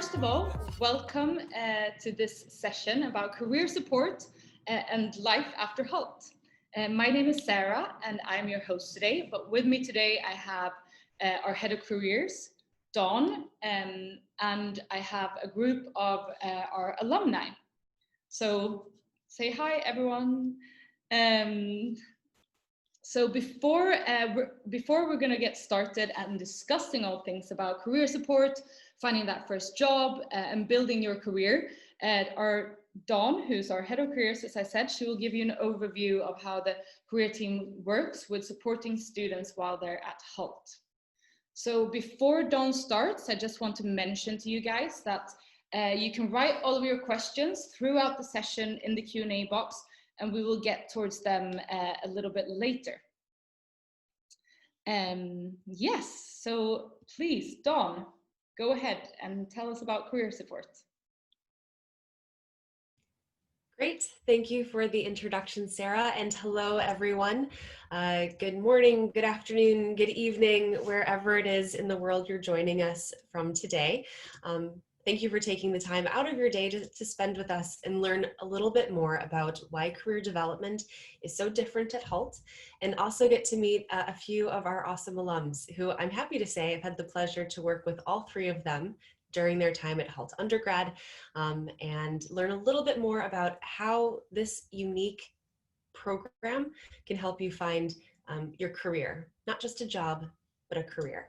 first of all, welcome to this session about career support and life after Hult. My name is Sarah and I'm your host today, but with me today I have our head of careers, Dawn, and I have a group of our alumni. So say hi, everyone. So before we're going to get started and discussing all things about career support, finding that first job, and building your career, our Dawn, who's our head of careers, as I said, she will give you an overview of how the career team works with supporting students while they're at Hult. So before Dawn starts, I just want to mention to you guys that you can write all of your questions throughout the session in the Q&A box, and we will get towards them a little bit later. Yes, so please, Dawn, go ahead and tell us about career support. Great, thank you for the introduction, Sarah, and hello everyone. Good morning, good afternoon, good evening, wherever it is in the world you're joining us from today. Thank you for taking the time out of your day to spend with us and learn a little bit more about why career development is so different at Hult, and also get to meet a few of our awesome alums who I'm happy to say I've had the pleasure to work with all three of them during their time at Hult Undergrad, and learn a little bit more about how this unique program can help you find your career, not just a job, but a career.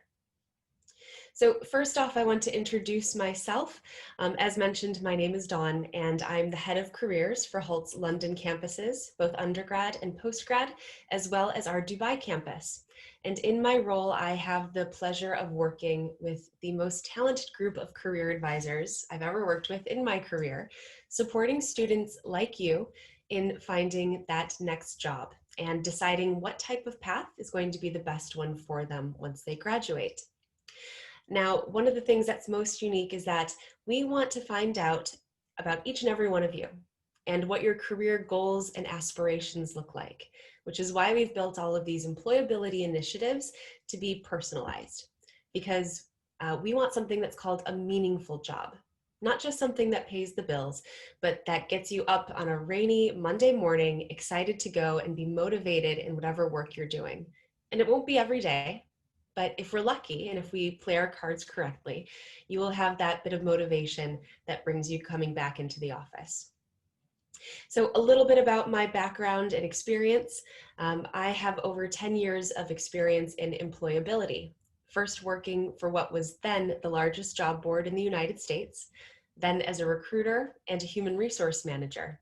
So first off, I want to introduce myself. As mentioned, my name is Dawn, and I'm the head of careers for Hult's London campuses, both undergrad and postgrad, as well as our Dubai campus. And in my role, I have the pleasure of working with the most talented group of career advisors I've ever worked with in my career, supporting students like you in finding that next job and deciding what type of path is going to be the best one for them once they graduate. Now, one of the things that's most unique is that we want to find out about each and every one of you and what your career goals and aspirations look like, which is why we've built all of these employability initiatives to be personalized, because we want something that's called a meaningful job, not just something that pays the bills, but that gets you up on a rainy Monday morning, excited to go and be motivated in whatever work you're doing. And it won't be every day. But if we're lucky and if we play our cards correctly, you will have that bit of motivation that brings you coming back into the office. So a little bit about my background and experience. I have over 10 years of experience in employability, first working for what was then the largest job board in the United States, then as a recruiter and a human resource manager.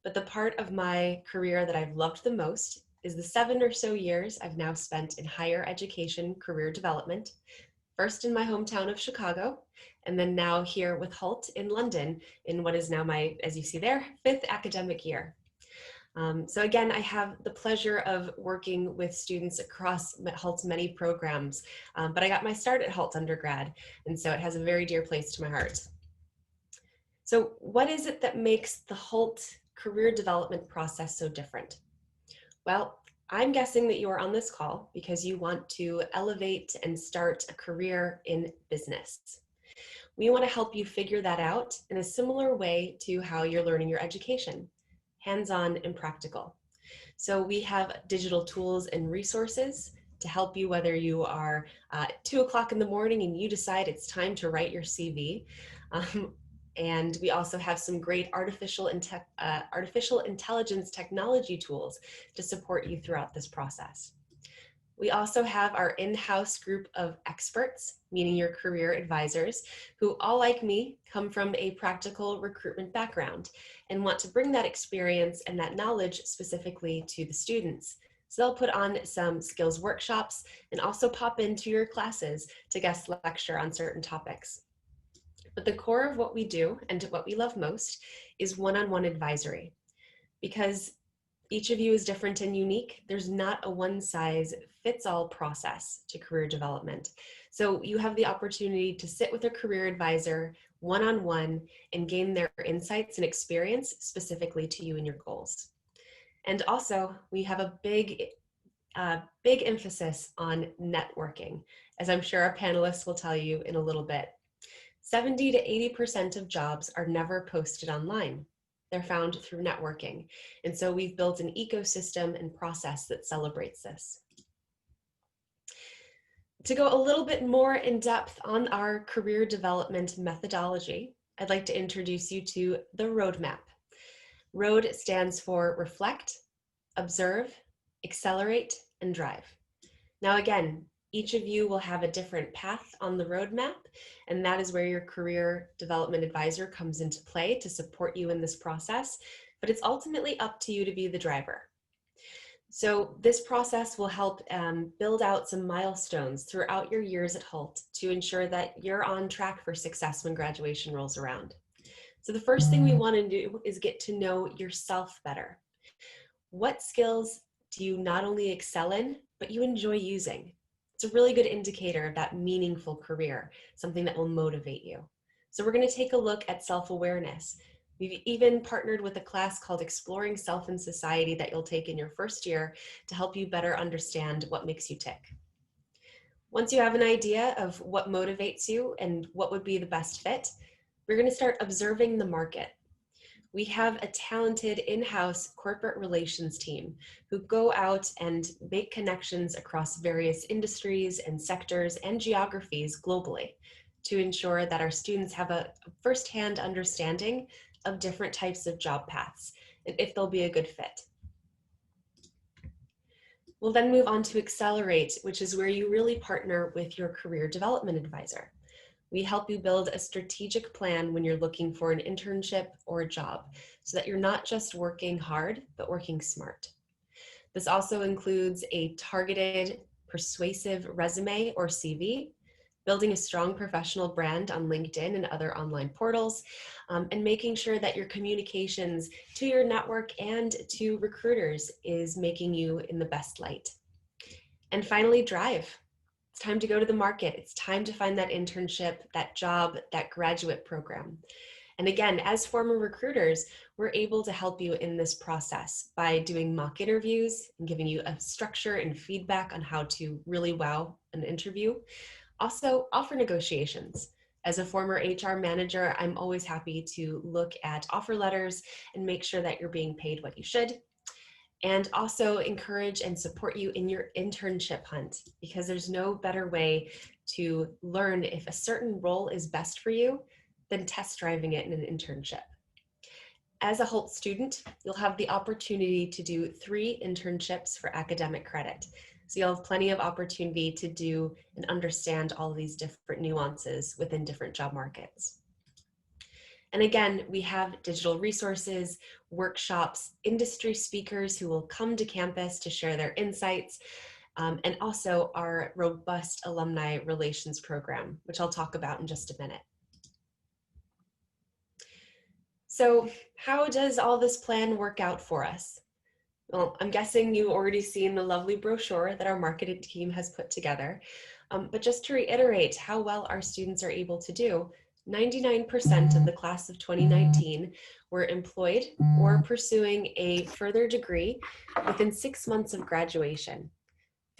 But the part of my career that I've loved the most is the 7 or so years I've now spent in higher education career development, first in my hometown of Chicago, and then now here with Hult in London in what is now my, as you see there, 5th academic year. So again, I have the pleasure of working with students across Hult's many programs, but I got my start at Hult Undergrad, and so it has a very dear place to my heart. So what is it that makes the Hult career development process so different? Well, I'm guessing that you are on this call because you want to elevate and start a career in business. We want to help you figure that out in a similar way to how you're learning your education, hands-on and practical. So we have digital tools and resources to help you, whether you are 2 o'clock in the morning and you decide it's time to write your CV. And we also have some great artificial intelligence technology tools to support you throughout this process. We also have our in-house group of experts, meaning your career advisors, who all like me come from a practical recruitment background and want to bring that experience and that knowledge specifically to the students. So they'll put on some skills workshops and also pop into your classes to guest lecture on certain topics. But the core of what we do and what we love most is one-on-one advisory. Because each of you is different and unique, there's not a one-size-fits-all process to career development. So you have the opportunity to sit with a career advisor one-on-one and gain their insights and experience specifically to you and your goals. And also, we have a big emphasis on networking, as I'm sure our panelists will tell you in a little bit. 70 to 80% of jobs are never posted online. They're found through networking. And so we've built an ecosystem and process that celebrates this. To go a little bit more in depth on our career development methodology, I'd like to introduce you to the roadmap. ROAD stands for reflect, observe, accelerate, and drive. Now again, each of you will have a different path on the roadmap, and that is where your career development advisor comes into play to support you in this process, but it's ultimately up to you to be the driver. So this process will help build out some milestones throughout your years at Hult to ensure that you're on track for success when graduation rolls around. So the first thing we want to do is get to know yourself better. What skills do you not only excel in, but you enjoy using? It's a really good indicator of that meaningful career, something that will motivate you. So we're going to take a look at self-awareness. We've even partnered with a class called Exploring Self and Society that you'll take in your first year to help you better understand what makes you tick. Once you have an idea of what motivates you and what would be the best fit, we're going to start observing the market. We have a talented in-house corporate relations team who go out and make connections across various industries and sectors and geographies globally to ensure that our students have a firsthand understanding of different types of job paths and if they'll be a good fit. We'll then move on to accelerate, which is where you really partner with your career development advisor. We help you build a strategic plan when you're looking for an internship or a job so that you're not just working hard, but working smart. This also includes a targeted, persuasive resume or CV, building a strong professional brand on LinkedIn and other online portals, and making sure that your communications to your network and to recruiters is making you in the best light. And finally, drive. It's time to go to the market. It's time to find that internship, that job, that graduate program. And again, as former recruiters, we're able to help you in this process by doing mock interviews and giving you a structure and feedback on how to really wow an interview. Also, offer negotiations. As a former HR manager, I'm always happy to look at offer letters and make sure that you're being paid what you should. And also encourage and support you in your internship hunt, because there's no better way to learn if a certain role is best for you than test driving it in an internship. As a Hult student, you'll have the opportunity to do 3 internships for academic credit. So you'll have plenty of opportunity to do and understand all of these different nuances within different job markets. And again, we have digital resources, workshops, industry speakers who will come to campus to share their insights, and also our robust alumni relations program, which I'll talk about in just a minute. So how does all this plan work out for us? Well, I'm guessing you've already seen the lovely brochure that our marketing team has put together. But just to reiterate how well our students are able to do, 99% of the class of 2019 were employed or pursuing a further degree within 6 months of graduation.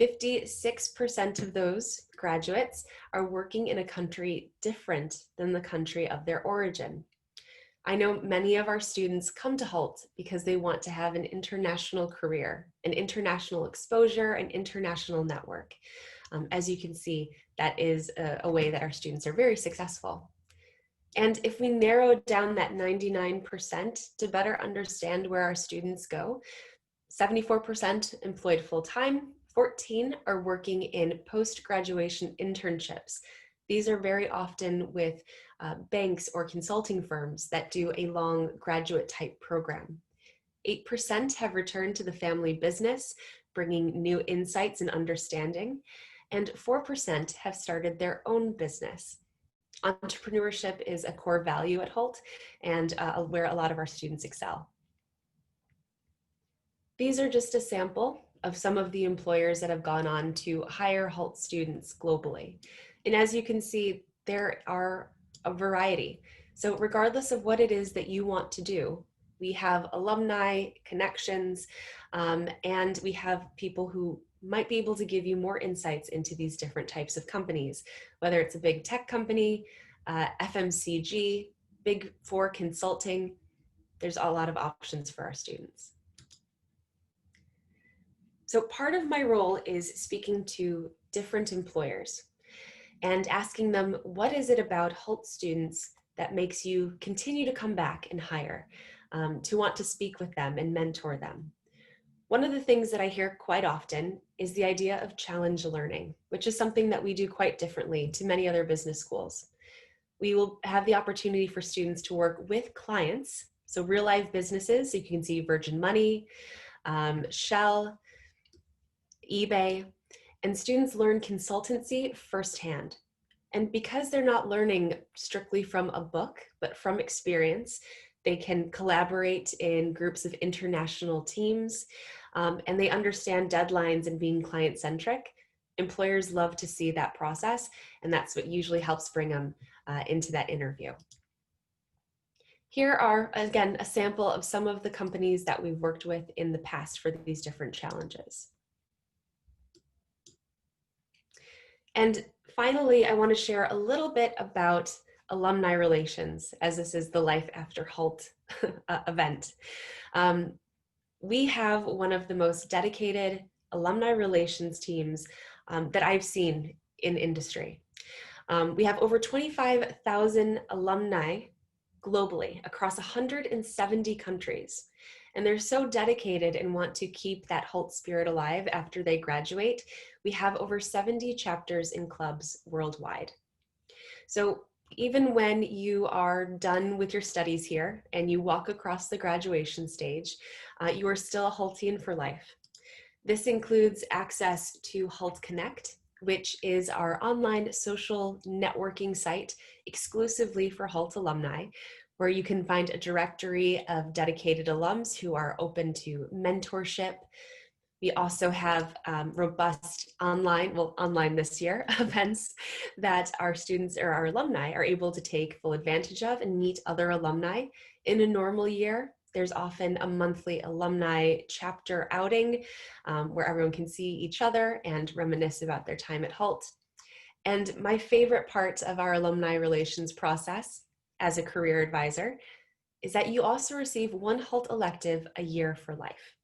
56% of those graduates are working in a country different than the country of their origin. I know many of our students come to Hult because they want to have an international career, an international exposure, an international network. As you can see, that is a way that our students are very successful. And if we narrow down that 99% to better understand where our students go, 74% employed full-time, 14 are working in post-graduation internships. These are very often with banks or consulting firms that do a long graduate type program. 8% have returned to the family business, bringing new insights and understanding, and 4% have started their own business. Entrepreneurship is a core value at Hult and where a lot of our students excel. These are just a sample of some of the employers that have gone on to hire Hult students globally. And as you can see, there are a variety. So regardless of what it is that you want to do, we have alumni, connections, and we have people who might be able to give you more insights into these different types of companies, whether it's a big tech company, FMCG, Big Four consulting. There's a lot of options for our students. So part of my role is speaking to different employers and asking them, what is it about Hult students that makes you continue to come back and hire, to want to speak with them and mentor them? One of the things that I hear quite often is the idea of challenge learning, which is something that we do quite differently to many other business schools. We will have the opportunity for students to work with clients, so real life businesses, so you can see Virgin Money, Shell, eBay, and students learn consultancy firsthand. And because they're not learning strictly from a book, but from experience, they can collaborate in groups of international teams, and they understand deadlines and being client-centric. Employers love to see that process, and that's what usually helps bring them into that interview. Here are, again, a sample of some of the companies that we've worked with in the past for these different challenges. And finally, I want to share a little bit about alumni relations, as this is the Life After Hult event. We have one of the most dedicated alumni relations teams that I've seen in industry. We have over 25,000 alumni globally across 170 countries. And they're so dedicated and want to keep that Hult spirit alive after they graduate. We have over 70 chapters in clubs worldwide. So even when you are done with your studies here and you walk across the graduation stage, you are still a Hultian for life. This includes access to Hult Connect, which is our online social networking site exclusively for Hult alumni, where you can find a directory of dedicated alums who are open to mentorship. We also have robust online this year, events that our students or our alumni are able to take full advantage of and meet other alumni. In a normal year, there's often a monthly alumni chapter outing where everyone can see each other and reminisce about their time at Hult. And my favorite part of our alumni relations process as a career advisor is that you also receive one Hult elective a year for life.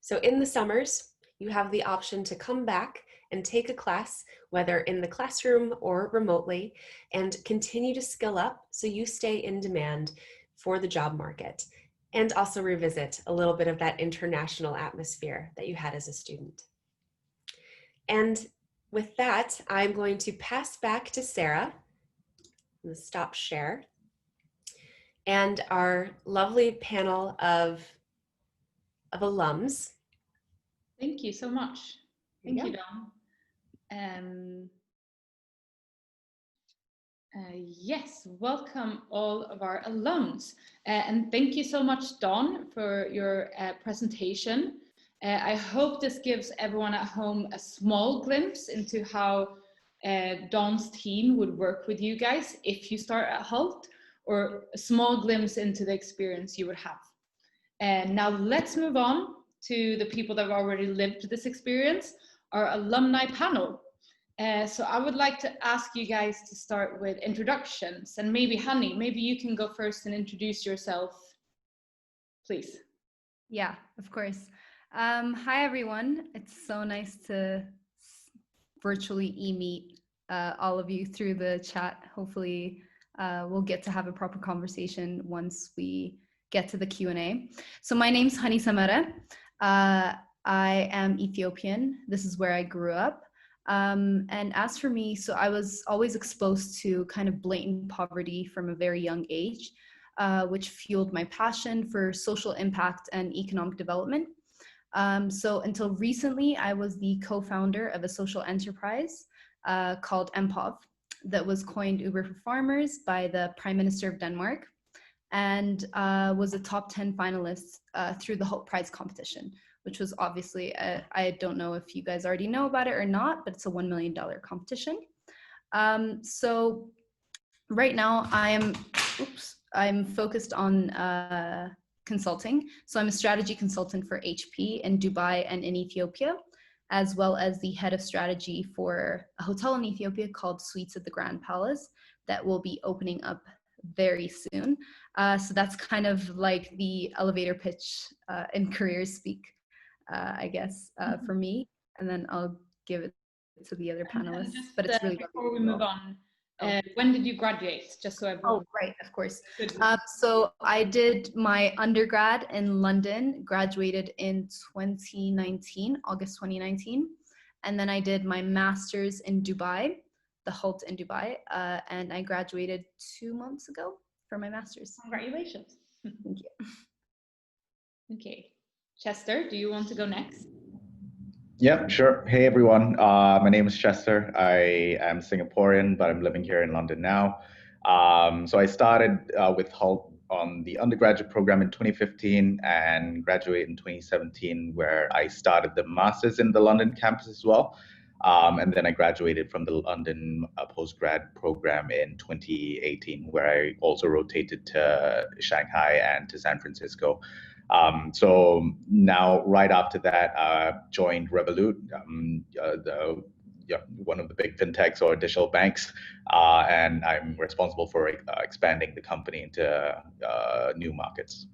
So in the summers, you have the option to come back and take a class, whether in the classroom or remotely, and continue to skill up so you stay in demand for the job market, and also revisit a little bit of that international atmosphere that you had as a student. And with that, I'm going to pass back to Sarah. I'm going to stop share. And our lovely panel of alums. Thank you so much. Thank you, Dawn. Yes, welcome all of our alums. And thank you so much, Dawn, for your presentation. I hope this gives everyone at home a small glimpse into how Dawn's team would work with you guys if you start at Hult, or a small glimpse into the experience you would have. And now let's move on to the people that have already lived this experience, our alumni panel. So I would like to ask you guys to start with introductions, and maybe Honey, maybe you can go first and introduce yourself, please. Yeah, of course. Hi, everyone. It's so nice to virtually e-meet all of you through the chat. Hopefully we'll get to have a proper conversation once we get to the Q&A. So my name's Hani Samara. I am Ethiopian. This is where I grew up. And as for me, so I was always exposed to kind of blatant poverty from a very young age, which fueled my passion for social impact and economic development. So until recently, I was the co-founder of a social enterprise called MPOV that was coined Uber for Farmers by the Prime Minister of Denmark, and was a top 10 finalist through the Hult Prize competition, which was obviously, I don't know if you guys already know about it or not, but it's a $1 million competition. So right now I'm focused on consulting. So I'm a strategy consultant for HP in Dubai and in Ethiopia, as well as the head of strategy for a hotel in Ethiopia called Suites at the Grand Palace, that will be opening up very soon. So that's kind of like the elevator pitch in career speak, I guess, for me. And then I'll give it to the other panelists. Just, but it's really before we move on, Oh. when did you graduate? Just so everyone. Oh, right, of course. So I did my undergrad in London, graduated in 2019, August 2019. And then I did my master's in Dubai, the Hult in Dubai, and I graduated 2 months ago for my master's. Congratulations. Thank you. Okay. Chester, do you want to go next? Yeah, sure. Hey, everyone. My name is Chester. I am Singaporean, but I'm living here in London now. So I started with Hult on the undergraduate program in 2015 and graduated in 2017, where I started the master's in the London campus as well. And then I graduated from the London postgrad program in 2018, where I also rotated to Shanghai and to San Francisco. So now, right after that, joined Revolut, one of the big fintechs or digital banks, and I'm responsible for expanding the company into new markets.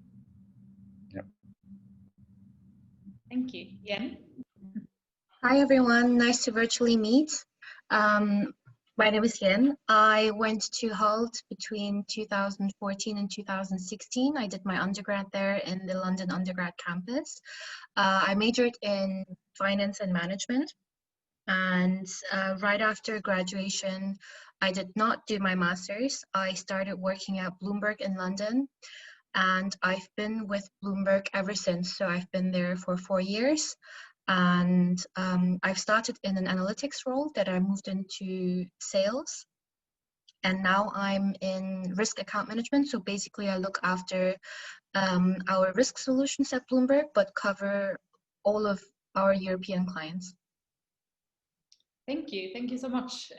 Yep. Thank you. Yen? Hi, everyone. Nice to virtually meet. My name is Yen. I went to Hult between 2014 and 2016. I did my undergrad there in the London undergrad campus. I majored in finance and management. And right after graduation, I did not do my master's. I started working at Bloomberg in London. And I've been with Bloomberg ever since. So I've been there for 4 years. And I've started in an analytics role that I moved into sales. And now I'm in risk account management. So basically I look after our risk solutions at Bloomberg, but cover all of our European clients. Thank you. Thank you so much,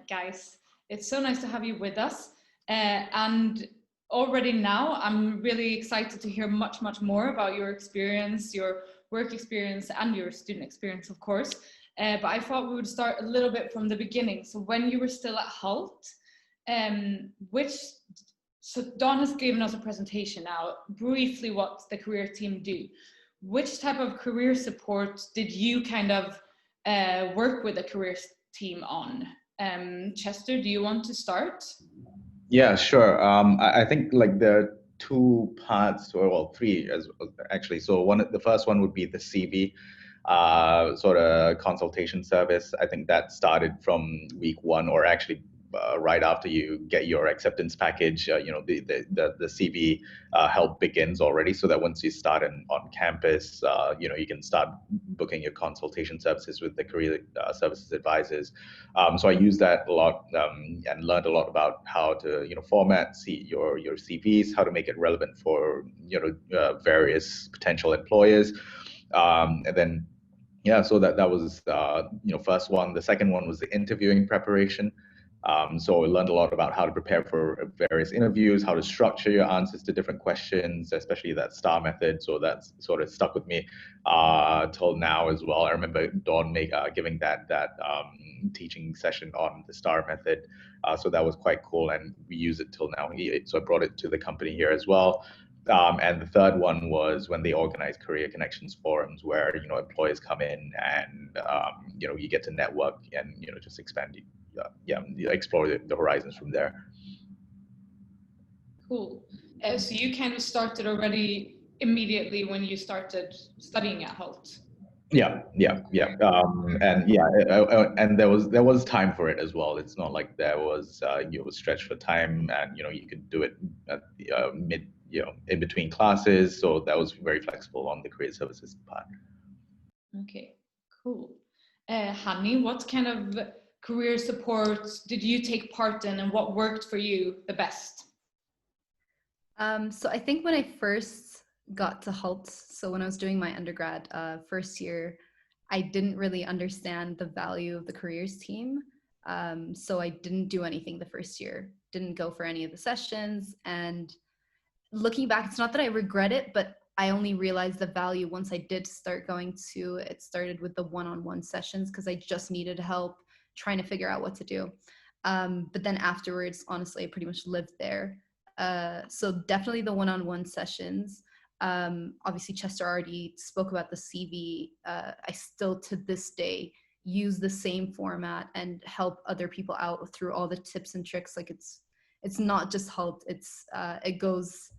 guys. It's so nice to have you with us. And already now, I'm really excited to hear much, much more about your experience, your work experience, and your student experience, of course. But I thought we would start a little bit from the beginning. So when you were still at Hult, so Don has given us a presentation now, briefly what the career team do. Which type of career support did you kind of work with the career team on? Chester, do you want to start? Yeah, sure. I think like there are 2 parts, or well, 3 actually. So the first one would be the CV sort of consultation service. I think that started from week 1, or actually right after you get your acceptance package. The CV help begins already, so that once you start on campus, you can start booking your consultation services with the career services advisors. So I used that a lot and learned a lot about how to format your CVs, how to make it relevant for various potential employers, and then so that was first one. The second one was the interviewing preparation. So I learned a lot about how to prepare for various interviews, how to structure your answers to different questions, especially that STAR method. So that's sort of stuck with me till now as well. I remember Dawn giving that teaching session on the STAR method. So that was quite cool, and we use it till now. So I brought it to the company here as well. And the third one was when they organize career connections forums, where employers come in and you get to network and just expand, explore the horizons from there. Cool. So you kind of started already immediately when you started studying at Hult. Yeah. And there was time for it as well. It's not like there was you were stretched for time, and you could do it at in between classes. So that was very flexible on the career services part. Okay, cool. Hani, what kind of career support did you take part in, and what worked for you the best? So I think when I first got to Hult, so when I was doing my undergrad first year, I didn't really understand the value of the careers team. So I didn't do anything the first year, didn't go for any of the sessions. And looking back, it's not that I regret it, but I only realized the value once I did start going to it. Started with the one-on-one sessions because I just needed help trying to figure out what to do. But then afterwards, honestly, I pretty much lived there. So definitely the one-on-one sessions. Obviously, Chester already spoke about the CV. I still, to this day, use the same format and help other people out through all the tips and tricks. Like it's not just Hult. It goes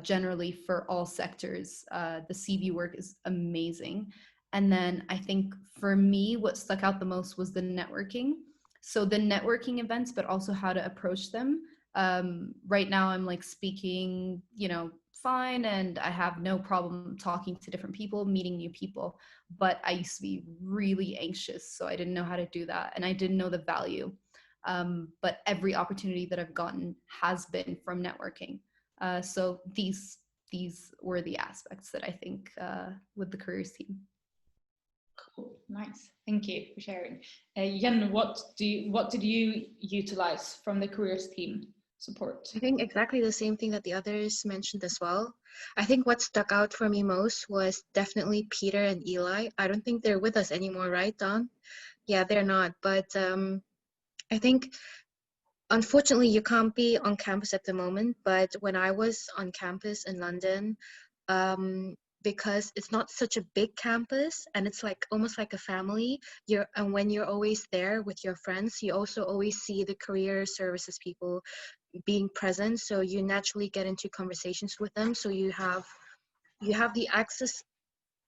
generally for all sectors. The CV work is amazing. And then I think for me, what stuck out the most was the networking. So the networking events, but also how to approach them. Right now I'm like speaking, fine, and I have no problem talking to different people, meeting new people. But I used to be really anxious, so I didn't know how to do that, and I didn't know the value. But every opportunity that I've gotten has been from networking. So these were the aspects that I think with the careers team. Cool, nice. Thank you for sharing. Yen, what did you utilize from the careers team support? I think exactly the same thing that the others mentioned as well. I think what stuck out for me most was definitely Peter and Eli. I don't think they're with us anymore, right, Don? Yeah, they're not. But I think, unfortunately, you can't be on campus at the moment. But when I was on campus in London, because it's not such a big campus and it's like almost like a family, and when you're always there with your friends, you also always see the career services people being present, so you naturally get into conversations with them, so you have the access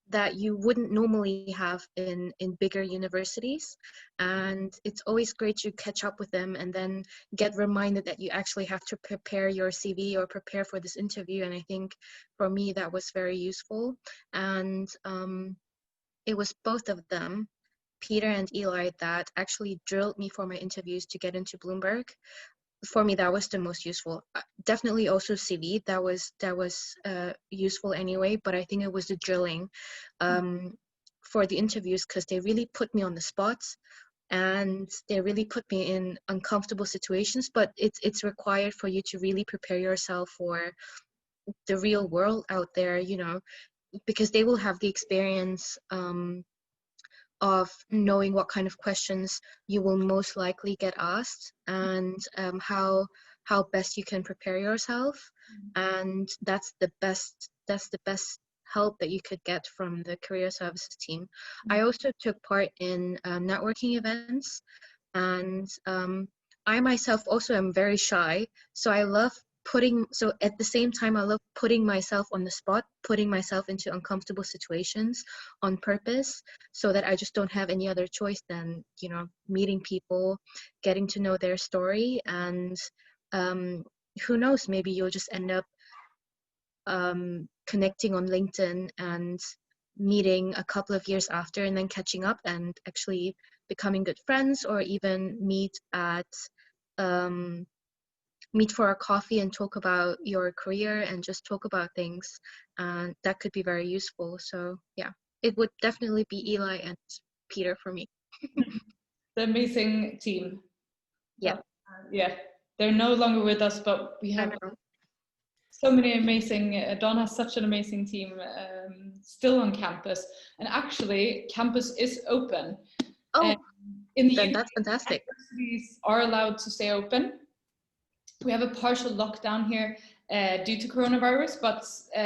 that you wouldn't normally have in bigger universities, and it's always great to catch up with them and then get reminded that you actually have to prepare your CV or prepare for this interview. And I think for me that was very useful. And it was both of them, Peter and Eli, that actually drilled me for my interviews to get into Bloomberg. For me, that was the most useful. Definitely also CV, that was useful anyway, but I think it was the drilling for the interviews, because they really put me on the spot and they really put me in uncomfortable situations, but it's required for you to really prepare yourself for the real world out there, because they will have the experience of knowing what kind of questions you will most likely get asked, and how best you can prepare yourself. And that's the best help that you could get from the career services team. I also took part in networking events, and I myself also am very shy, so I love at the same time I love putting myself on the spot, putting myself into uncomfortable situations on purpose, so that I just don't have any other choice than meeting people, getting to know their story, and who knows, maybe you'll just end up connecting on LinkedIn and meeting a couple of years after, and then catching up and actually becoming good friends, or even meet for a coffee and talk about your career and just talk about things. And that could be very useful. So yeah, it would definitely be Eli and Peter for me. The amazing team. Yeah. Yeah, they're no longer with us, but we have so many amazing, Dawn has such an amazing team still on campus. And actually, campus is open. Oh, in the then UK, that's fantastic. Universities are allowed to stay open. We have a partial lockdown here due to coronavirus, but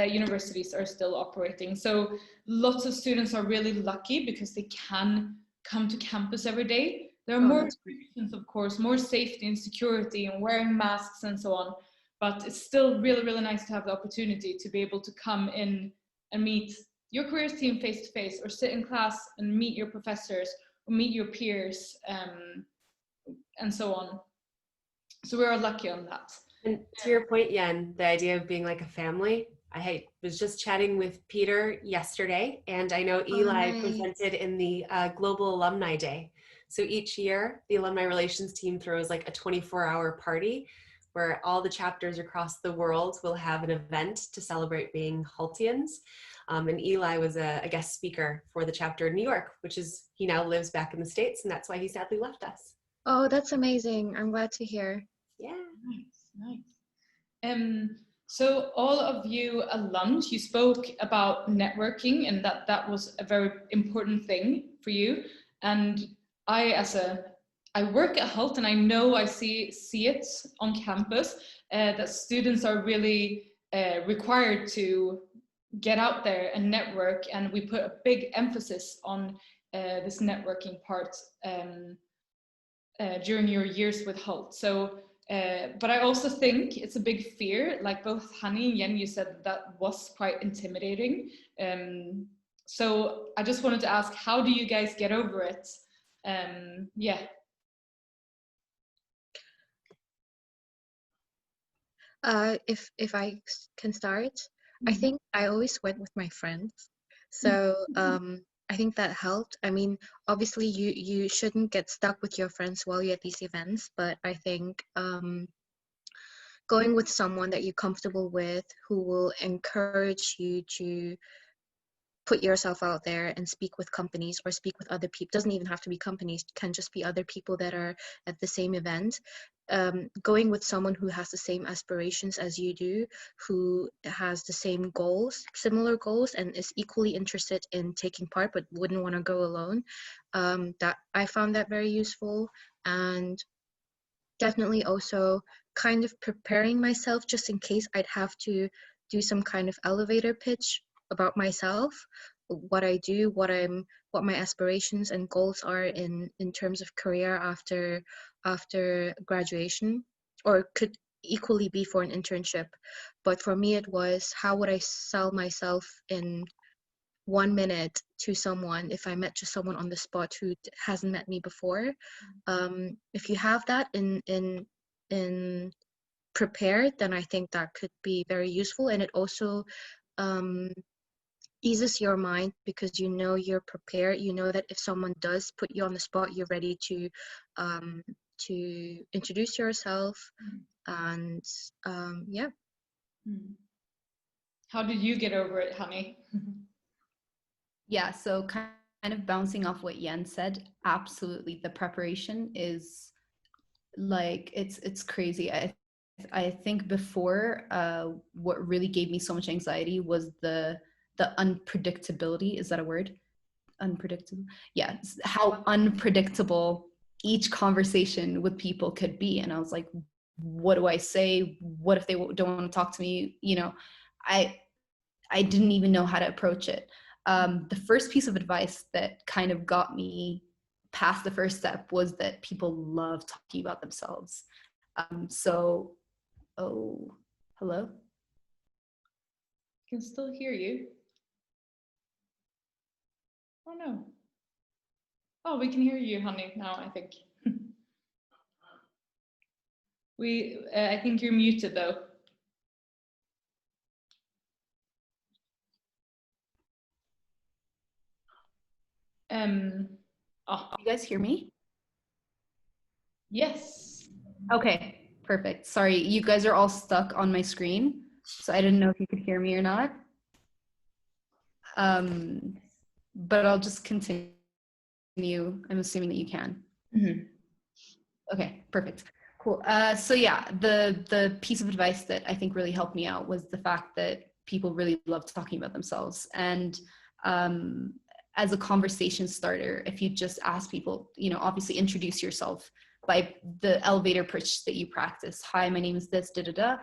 universities are still operating. So lots of students are really lucky because they can come to campus every day. There are more restrictions, of course, more safety and security and wearing masks and so on. But it's still really, really nice to have the opportunity to be able to come in and meet your careers team face to face, or sit in class and meet your professors, or meet your peers, and so on. So we are lucky on that. And to your point, Yen, the idea of being like a family, I was just chatting with Peter yesterday, and I know Eli presented in the Global Alumni Day. So each year, the Alumni Relations team throws like a 24-hour party where all the chapters across the world will have an event to celebrate being Hultians. And Eli was a guest speaker for the chapter in New York, which is, he now lives back in the States, and that's why he sadly left us. Oh, that's amazing. I'm glad to hear. Yeah. Nice. So all of you alums, you spoke about networking, and that was a very important thing for you. And I, as a I work at Hult, and I know I see it on campus, that students are really required to get out there and network, and we put a big emphasis on this networking part during your years with Hult. So, but I also think it's a big fear, like both Hani and Yen, you said that was quite intimidating. So I just wanted to ask, how do you guys get over it? Yeah. If I can start, I think I always went with my friends. So I think that helped. I mean, obviously you shouldn't get stuck with your friends while you're at these events, but I think going with someone that you're comfortable with, who will encourage you to put yourself out there and speak with companies or speak with other people. Doesn't even have to be companies, can just be other people that are at the same event. Going with someone who has the same aspirations as you do, who has the same goals, similar goals, and is equally interested in taking part but wouldn't want to go alone. That I found that very useful. And definitely also kind of preparing myself just in case I'd have to do some kind of elevator pitch about myself, what I do, what my aspirations and goals are in terms of career after graduation, or could equally be for an internship. But for me, it was, how would I sell myself in 1 minute to someone if I met just someone on the spot who hasn't met me before. If you have that in prepared, then I think that could be very useful, and it also eases your mind because you know you're prepared. You know that if someone does put you on the spot, you're ready to introduce yourself, and yeah. How did you get over it, Hani? Yeah, so kind of bouncing off what Yen said, absolutely. The preparation is like, it's crazy. I think before, what really gave me so much anxiety was the unpredictability. Is that a word? Unpredictable. Yeah, how unpredictable each conversation with people could be. And I was like, what do I say? What if they don't want to talk to me? You know, I didn't even know how to approach it. The first piece of advice that kind of got me past the first step was that people love talking about themselves. So, oh, hello? I can still hear you. Oh no. Oh, we can hear you, Hani, now, I think. I think you're muted though. You guys hear me? Yes. Okay, perfect. Sorry, you guys are all stuck on my screen, so I didn't know if you could hear me or not. But I'll just continue. I'm assuming that you can. Mm-hmm. Okay, perfect. Cool. So yeah, the piece of advice that I think really helped me out was the fact that people really love talking about themselves. And as a conversation starter, if you just ask people, you know, obviously introduce yourself by the elevator pitch that you practice. Hi, my name is this, da-da-da.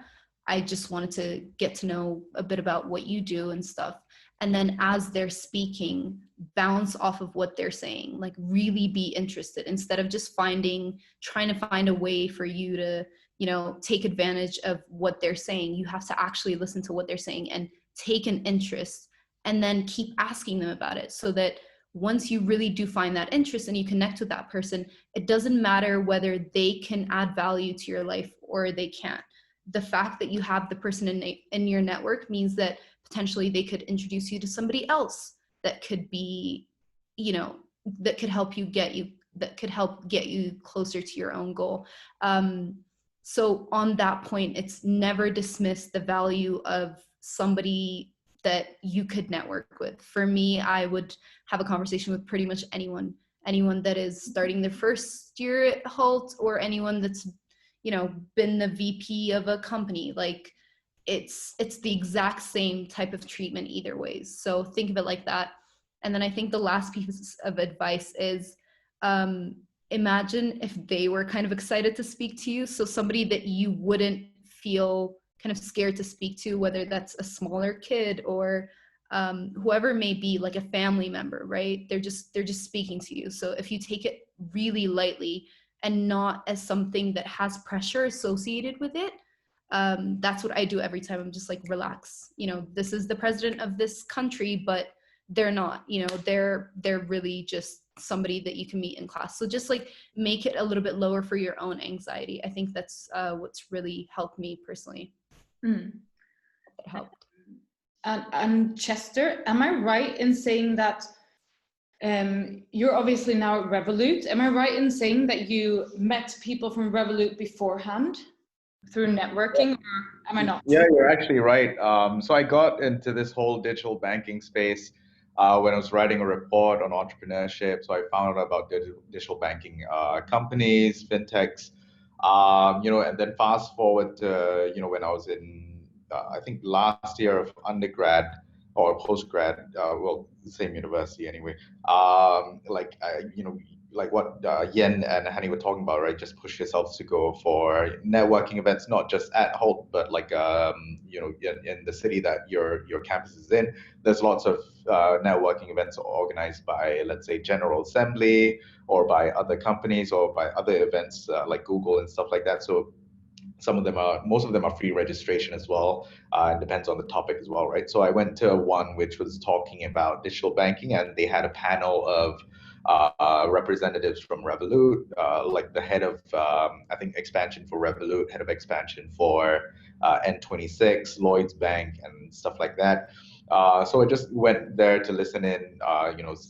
I just wanted to get to know a bit about what you do and stuff. And then as they're speaking, bounce off of what they're saying, like really be interested instead of just trying to find a way for you to, you know, take advantage of what they're saying. You have to actually listen to what they're saying and take an interest, and then keep asking them about it, so that once you really do find that interest and you connect with that person, it doesn't matter whether they can add value to your life or they can't. The fact that you have the person in your network means that potentially they could introduce you to somebody else that could be, you know, that could help get you closer to your own goal. So on that point, it's never dismiss the value of somebody that you could network with. For me, I would have a conversation with pretty much anyone that is starting their first year at Hult, or anyone that's, you know, been the VP of a company. Like, it's the exact same type of treatment either ways. So think of it like that. And then I think the last piece of advice is imagine if they were kind of excited to speak to you. So somebody that you wouldn't feel kind of scared to speak to, whether that's a smaller kid or whoever it may be, like a family member, right? They're just speaking to you. So if you take it really lightly and not as something that has pressure associated with it, that's what I do every time. I'm just like, relax. You know, this is the president of this country, but they're not. You know, they're really just somebody that you can meet in class. So just like make it a little bit lower for your own anxiety. I think that's what's really helped me personally. That helped. And Chester, am I right in saying that you're obviously now at Revolut? Am I right in saying that you met people from Revolut beforehand through networking, or am I not? Yeah, you're actually right. So I got into this whole digital banking space when I was writing a report on entrepreneurship. So I found out about digital banking companies, fintechs, and then fast forward to, when I was in, I think last year of undergrad or postgrad, well, same university anyway. Like what Yen and Hani were talking about, right? Just push yourselves to go for networking events, not just at Hult, but like in the city that your campus is in. There's lots of networking events organized by, let's say, General Assembly or by other companies or by other events like Google and stuff like that. So most of them are free registration as well. It depends on the topic as well, right? So I went to one which was talking about digital banking, and they had a panel of representatives from Revolut, like the head of, I think, expansion for Revolut, head of expansion for N26, Lloyd's Bank, and stuff like that. So I just went there to listen in,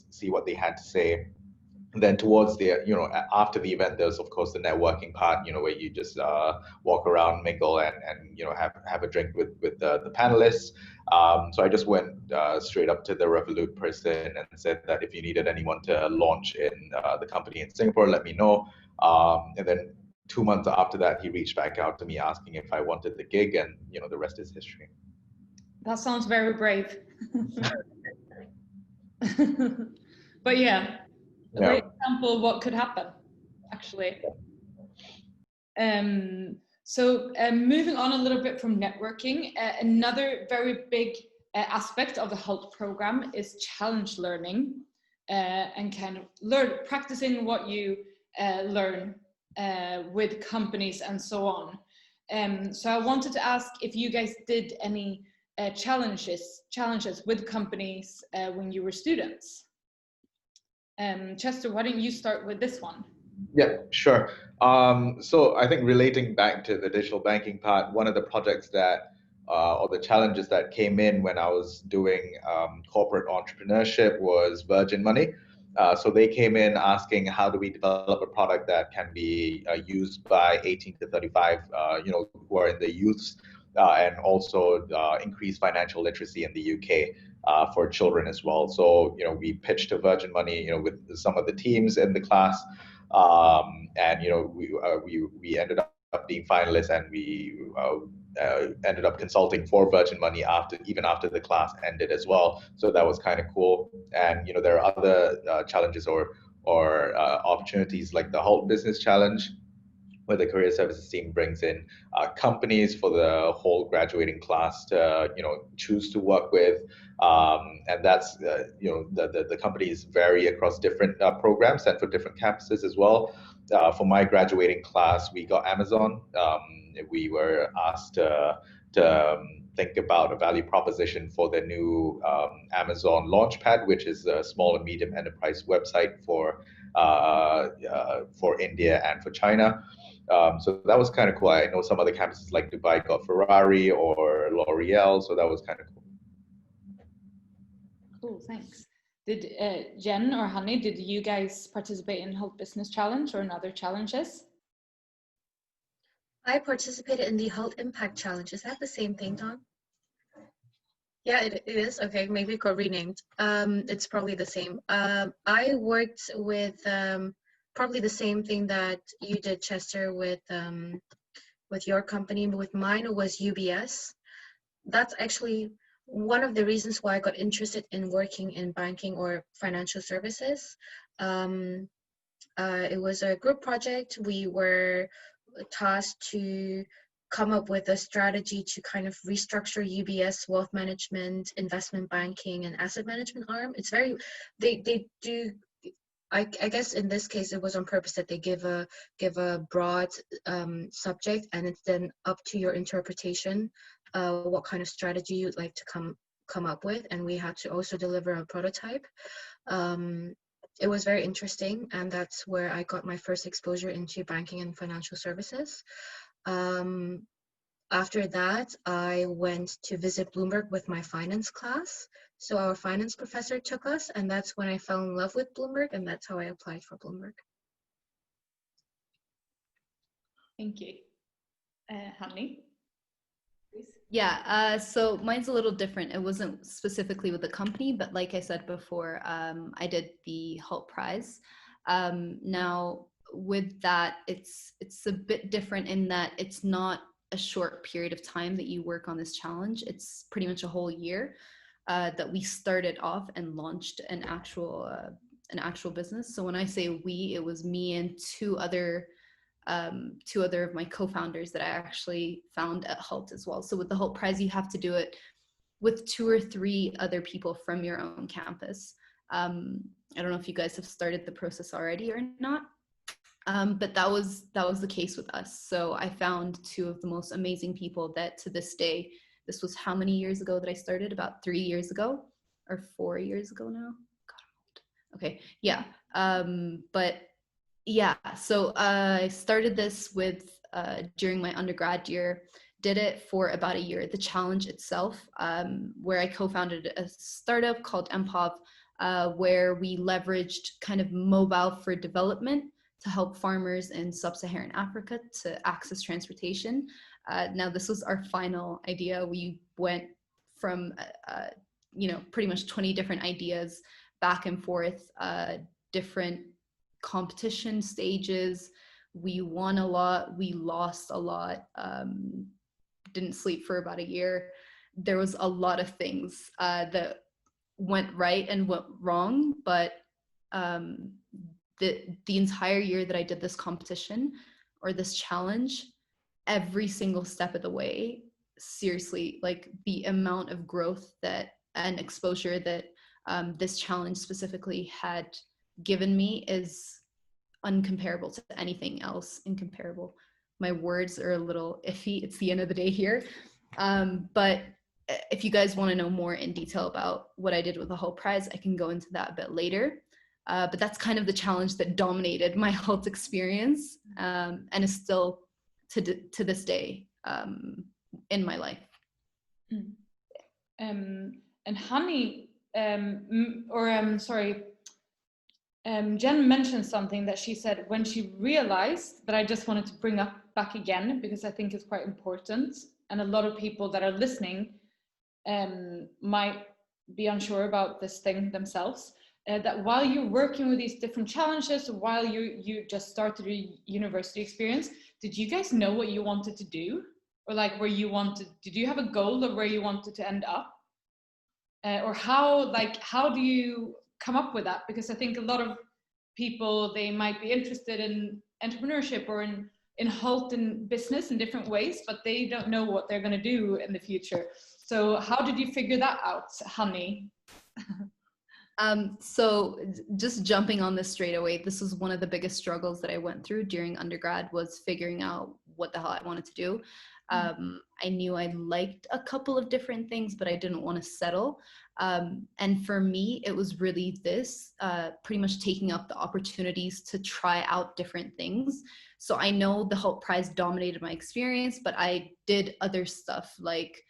see what they had to say. And then towards the, after the event, there's of course the networking part, where you just walk around, mingle, and have a drink with the panelists. So I just went straight up to the Revolut person and said that if you needed anyone to launch in the company in Singapore, let me know. And then 2 months after that, he reached back out to me asking if I wanted the gig, and the rest is history. That sounds very brave. But yeah. A great example of what could happen, actually. So moving on a little bit from networking, another very big aspect of the Hult program is challenge learning and kind of practicing what you learn with companies and so on. So I wanted to ask if you guys did any challenges with companies when you were students. Chester, why don't you start with this one? Yeah, sure. So I think relating back to the digital banking part, one of the projects that, or the challenges that came in when I was doing corporate entrepreneurship was Virgin Money. So they came in asking, how do we develop a product that can be used by 18 to 35, who are in the youths, and also increase financial literacy in the UK. For children as well. So, we pitched to Virgin Money, with some of the teams in the class, and we ended up being finalists, and we ended up consulting for Virgin Money even after the class ended as well. So that was kind of cool. And there are other challenges or opportunities like the Hult Business Challenge, where the career services team brings in companies for the whole graduating class to choose to work with, and that's the companies vary across different programs and for different campuses as well. For my graduating class, we got Amazon. We were asked to think about a value proposition for the new Amazon Launchpad, which is a small and medium enterprise website for India and for China. So that was kind of cool. I know some other campuses like Dubai got Ferrari or L'Oreal, so that was kind of cool. Cool, thanks. Did Jen or Hani, did you guys participate in Hult Business Challenge or in other challenges? I participated in the Hult Impact Challenge. Is that the same thing, Don? Yeah, it is. Okay, maybe it got renamed. It's probably the same. I worked with probably the same thing that you did, Chester, with your company. With mine, it was UBS. That's actually one of the reasons why I got interested in working in banking or financial services. It was a group project. We were tasked to come up with a strategy to kind of restructure UBS wealth management, investment banking, and asset management arm. It's very, they do, I guess in this case it was on purpose that they give a broad subject, and it's then up to your interpretation what kind of strategy you'd like to come up with. And we had to also deliver a prototype. It was very interesting, and that's where I got my first exposure into banking and financial services. After that, I went to visit Bloomberg with my finance class. So our finance professor took us, and that's when I fell in love with Bloomberg, and that's how I applied for Bloomberg. Thank you. Hanni, please. Yeah, so mine's a little different. It wasn't specifically with the company, but like I said before, I did the Hult Prize. Now, with that, it's a bit different in that it's not a short period of time that you work on this challenge. It's pretty much a whole year that we started off and launched an actual business. So when I say we, it was me and two other of my co-founders that I actually found at Hult as well. So with the Hult Prize, you have to do it with 2 or 3 other people from your own campus. I don't know if you guys have started the process already or not, but that was the case with us. So I found 2 of the most amazing people that to this day, this was how many years ago that I started? About 3 years ago or 4 years ago now? God, I'm old. Okay, yeah. But yeah, so I started this with during my undergrad year, did it for about a year. The challenge itself, where I co-founded a startup called MPOV, where we leveraged kind of mobile for development to help farmers in sub-Saharan Africa to access transportation. Now, this was our final idea. We went from, pretty much 20 different ideas back and forth, different competition stages. We won a lot, we lost a lot, didn't sleep for about a year. There was a lot of things that went right and went wrong, but the entire year that I did this competition or this challenge, every single step of the way, seriously, like the amount of growth that and exposure that this challenge specifically had given me is uncomparable to anything else. Incomparable. My words are a little iffy. It's the end of the day here. But if you guys want to know more in detail about what I did with the Hult Prize, I can go into that a bit later. But that's kind of the challenge that dominated my Hult experience, and is still to this day in my life. And Hanni, Jen mentioned something that she said when she realized, but I just wanted to bring up back again because I think it's quite important, and a lot of people that are listening might be unsure about this thing themselves. That while you're working with these different challenges, while you just started a university experience, did you guys know what you wanted to do, or like did you have a goal of where you wanted to end up, or how do you come up with that? Because I think a lot of people, they might be interested in entrepreneurship or in Hult and business in different ways, but they don't know what they're going to do in the future. So how did you figure that out, Hanni? So just jumping on this straight away, this was one of the biggest struggles that I went through during undergrad, was figuring out what the hell I wanted to do. I knew I liked a couple of different things, but I didn't want to settle. And for me, it was really this, pretty much taking up the opportunities to try out different things. So I know the Hult Prize dominated my experience, but I did other stuff like,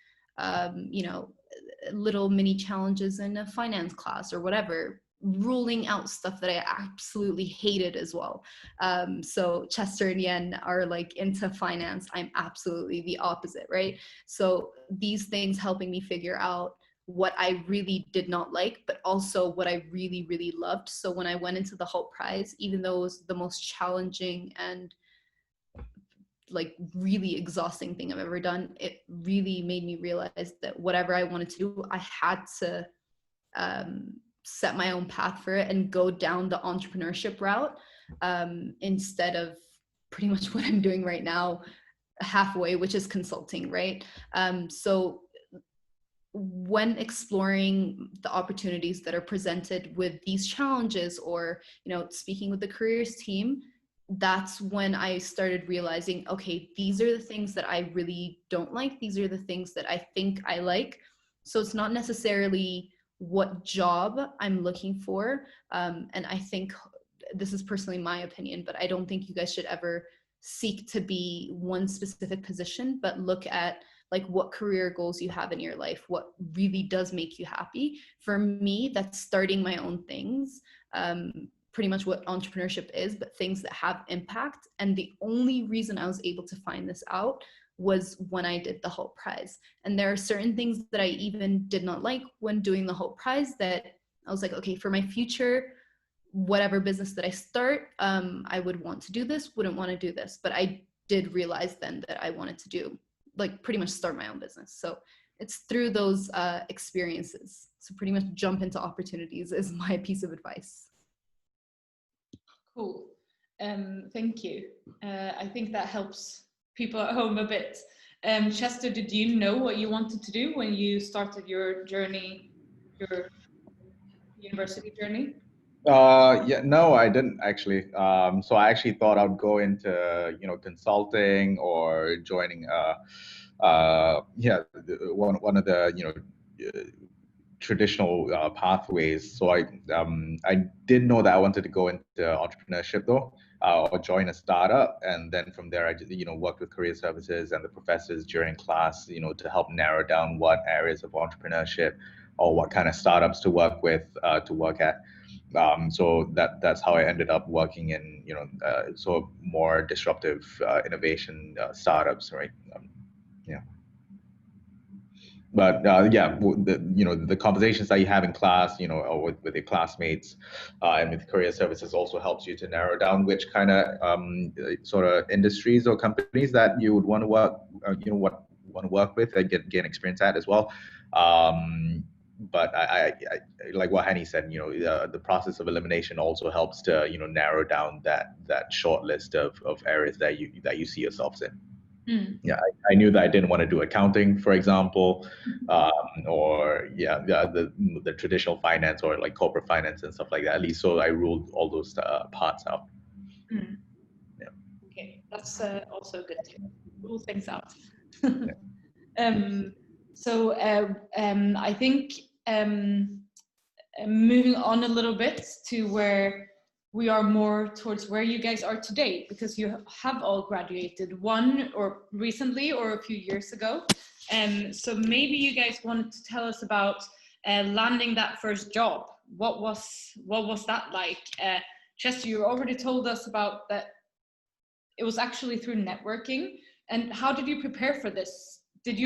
little mini challenges in a finance class or whatever, ruling out stuff that I absolutely hated as well. So Chester and Yen are like into finance. I'm absolutely the opposite, right? So these things helping me figure out what I really did not like, but also what I really, really loved. So when I went into the Hult Prize, even though it was the most challenging and like really exhausting thing I've ever done, it really made me realize that whatever I wanted to do, I had to set my own path for it and go down the entrepreneurship route. instead of pretty much what I'm doing right now halfway, which is consulting, right? So when exploring the opportunities that are presented with these challenges, or speaking with the careers team, that's when I started realizing, okay, these are the things that I really don't like. These are the things that I think I like. So it's not necessarily what job I'm looking for. And I think this is personally my opinion, but I don't think you guys should ever seek to be one specific position, but look at like what career goals you have in your life, what really does make you happy. For me, that's starting my own things, pretty much what entrepreneurship is, but things that have impact. And the only reason I was able to find this out was when I did the Hult Prize. And there are certain things that I even did not like when doing the Hult Prize that I was like, okay, for my future, whatever business that I start, I would want to do this, wouldn't want to do this. But I did realize then that I wanted to do, like, pretty much start my own business. So it's through those experiences. So pretty much jump into opportunities is my piece of advice. Cool. Thank you. I think that helps people at home a bit. Chester, did you know what you wanted to do when you started your journey, your university journey? Yeah, no, I didn't actually. So I actually thought I'd go into, consulting or joining, one of the, traditional pathways. So I did know that I wanted to go into entrepreneurship though, or join a startup, and then from there I just, worked with career services and the professors during class, to help narrow down what areas of entrepreneurship or what kind of startups to work with, to work at. So that's how I ended up working in, so more disruptive innovation startups, right? Yeah. But the conversations that you have in class, or with your classmates, and with career services also helps you to narrow down which kind of sort of industries or companies that you would want to work, want to work with and gain experience at as well. But I like what Hani said, the process of elimination also helps to, narrow down that short list of areas that you see yourselves in. Yeah, I knew that I didn't want to do accounting, for example, or the traditional finance or like corporate finance and stuff like that. At least, so I ruled all those parts out. Yeah. Okay, that's also good to rule things out. So I think moving on a little bit to where we are more towards where you guys are today, because you have all graduated, one or recently or a few years ago. So maybe you guys wanted to tell us about landing that first job. What was that like? Chester, you already told us about that. It was actually through networking. And how did you prepare for this? Did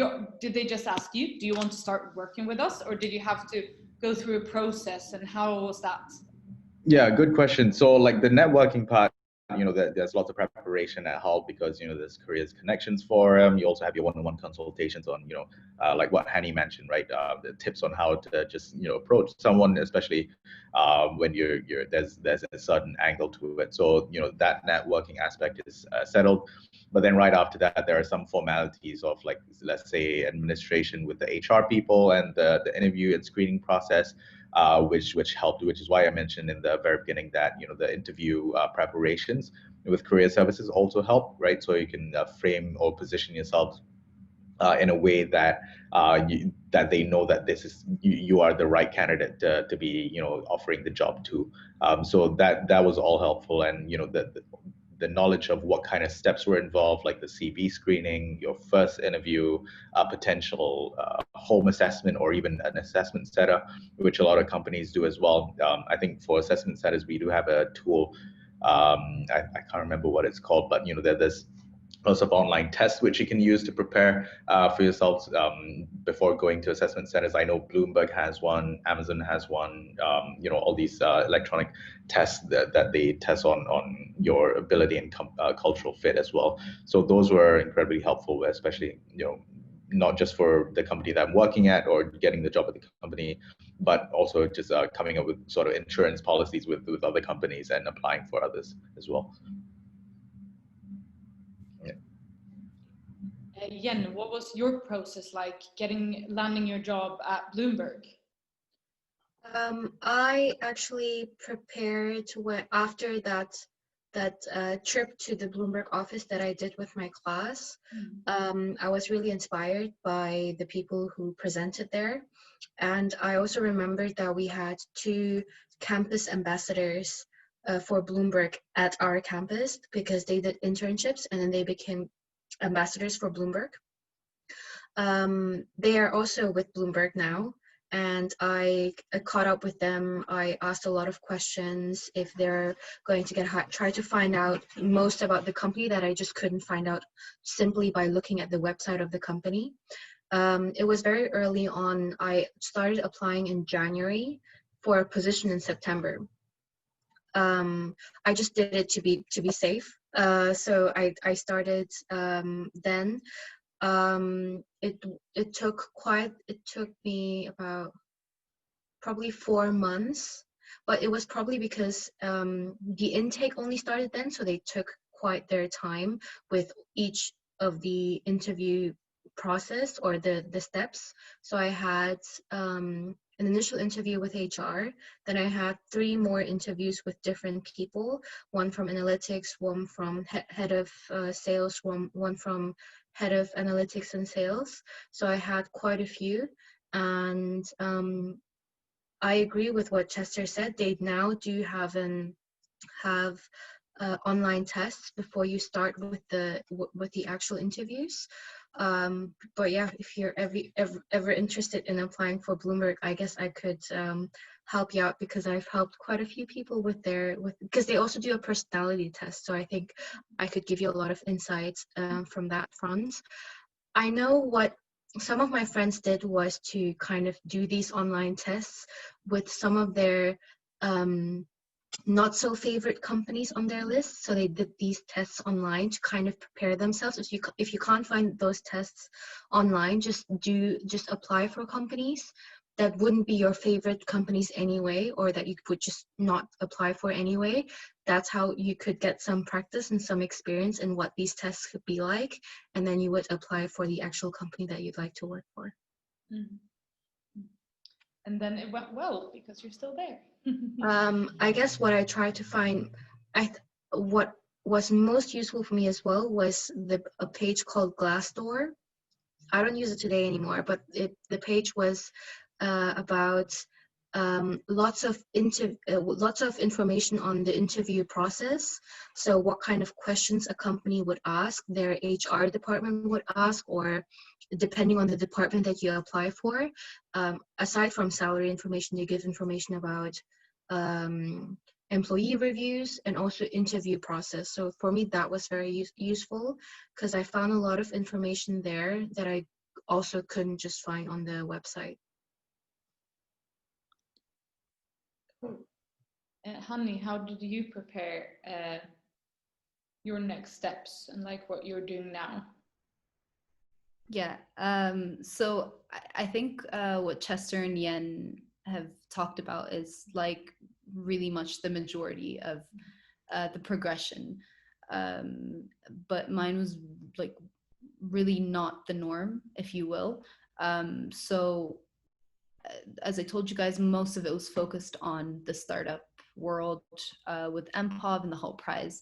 they just ask you, do you want to start working with us, or did you have to go through a process, and how was that? Yeah, good question. So like the networking part, there's lots of preparation at Hult because, there's careers connections forum. You also have your one-on-one consultations on, like what Hani mentioned, right? The tips on how to just, approach someone, especially when there's a certain angle to it. So, that networking aspect is settled. But then right after that, there are some formalities of, like, let's say, administration with the HR people and the interview and screening process. Which helped, which is why I mentioned in the very beginning that the interview preparations with career services also help, right? So you can frame or position yourself in a way that that they know that this is you are the right candidate to be offering the job to. So that was all helpful, and the knowledge of what kind of steps were involved, like the CV screening, your first interview, potential home assessment, or even an assessment center, which a lot of companies do as well. I think for assessment centers, we do have a tool. I can't remember what it's called, but there's lots of online tests which you can use to prepare for yourselves before going to assessment centers. I know Bloomberg has one, Amazon has one, all these electronic tests that they test on your ability and cultural fit as well. So those were incredibly helpful, especially, not just for the company that I'm working at or getting the job at the company, but also just coming up with sort of insurance policies with other companies and applying for others as well. Yeah. Yen, what was your process like landing your job at Bloomberg? I actually prepared after that trip to the Bloomberg office that I did with my class. I was really inspired by the people who presented there, and I also remembered that we had 2 campus ambassadors for Bloomberg at our campus because they did internships and then they became ambassadors for Bloomberg. They are also with Bloomberg now, and I caught up with them. I asked a lot of questions if they're going to try to find out most about the company that I just couldn't find out simply by looking at the website of the company. It was very early on. I started applying in January for a position in September. I just did it to be safe. So I started then. It took me about probably 4 months, but it was probably because the intake only started then, so they took quite their time with each of the interview process or the steps. So I had an initial interview with HR, then I had 3 more interviews with different people, one from analytics, one from head of sales, one from head of analytics and sales. So I had quite a few, and I agree with what Chester said. They now do have online tests before you start with the actual interviews. But yeah, if you're ever interested in applying for Bloomberg, I guess I could help you out, because I've helped quite a few people because they also do a personality test. So I think I could give you a lot of insights from that front. I know what some of my friends did was to kind of do these online tests with some of their not so favorite companies on their list. So they did these tests online to kind of prepare themselves. If you can't find those tests online, just apply for companies that wouldn't be your favorite companies anyway, or that you would just not apply for anyway. That's how you could get some practice and some experience in what these tests could be like, and then you would apply for the actual company that you'd like to work for. Mm-hmm. And then it went well because you're still there. I guess what I tried to find, what was most useful for me as well was a page called Glassdoor. I don't use it today anymore, but the page was about lots of information on the interview process. So what kind of questions a company would ask, their HR department would ask, or depending on the department that you apply for. Aside from salary information, they give information about employee reviews and also interview process. So for me, that was very useful, because I found a lot of information there that I also couldn't just find on the website. Cool. Honey, how did you prepare your next steps and like what you're doing now? Yeah, so I think what Chester and Yen have talked about is like really much the majority of the progression, but mine was like really not the norm, if you will. So as I told you guys, most of it was focused on the startup world with MPOV and the Hult Prize.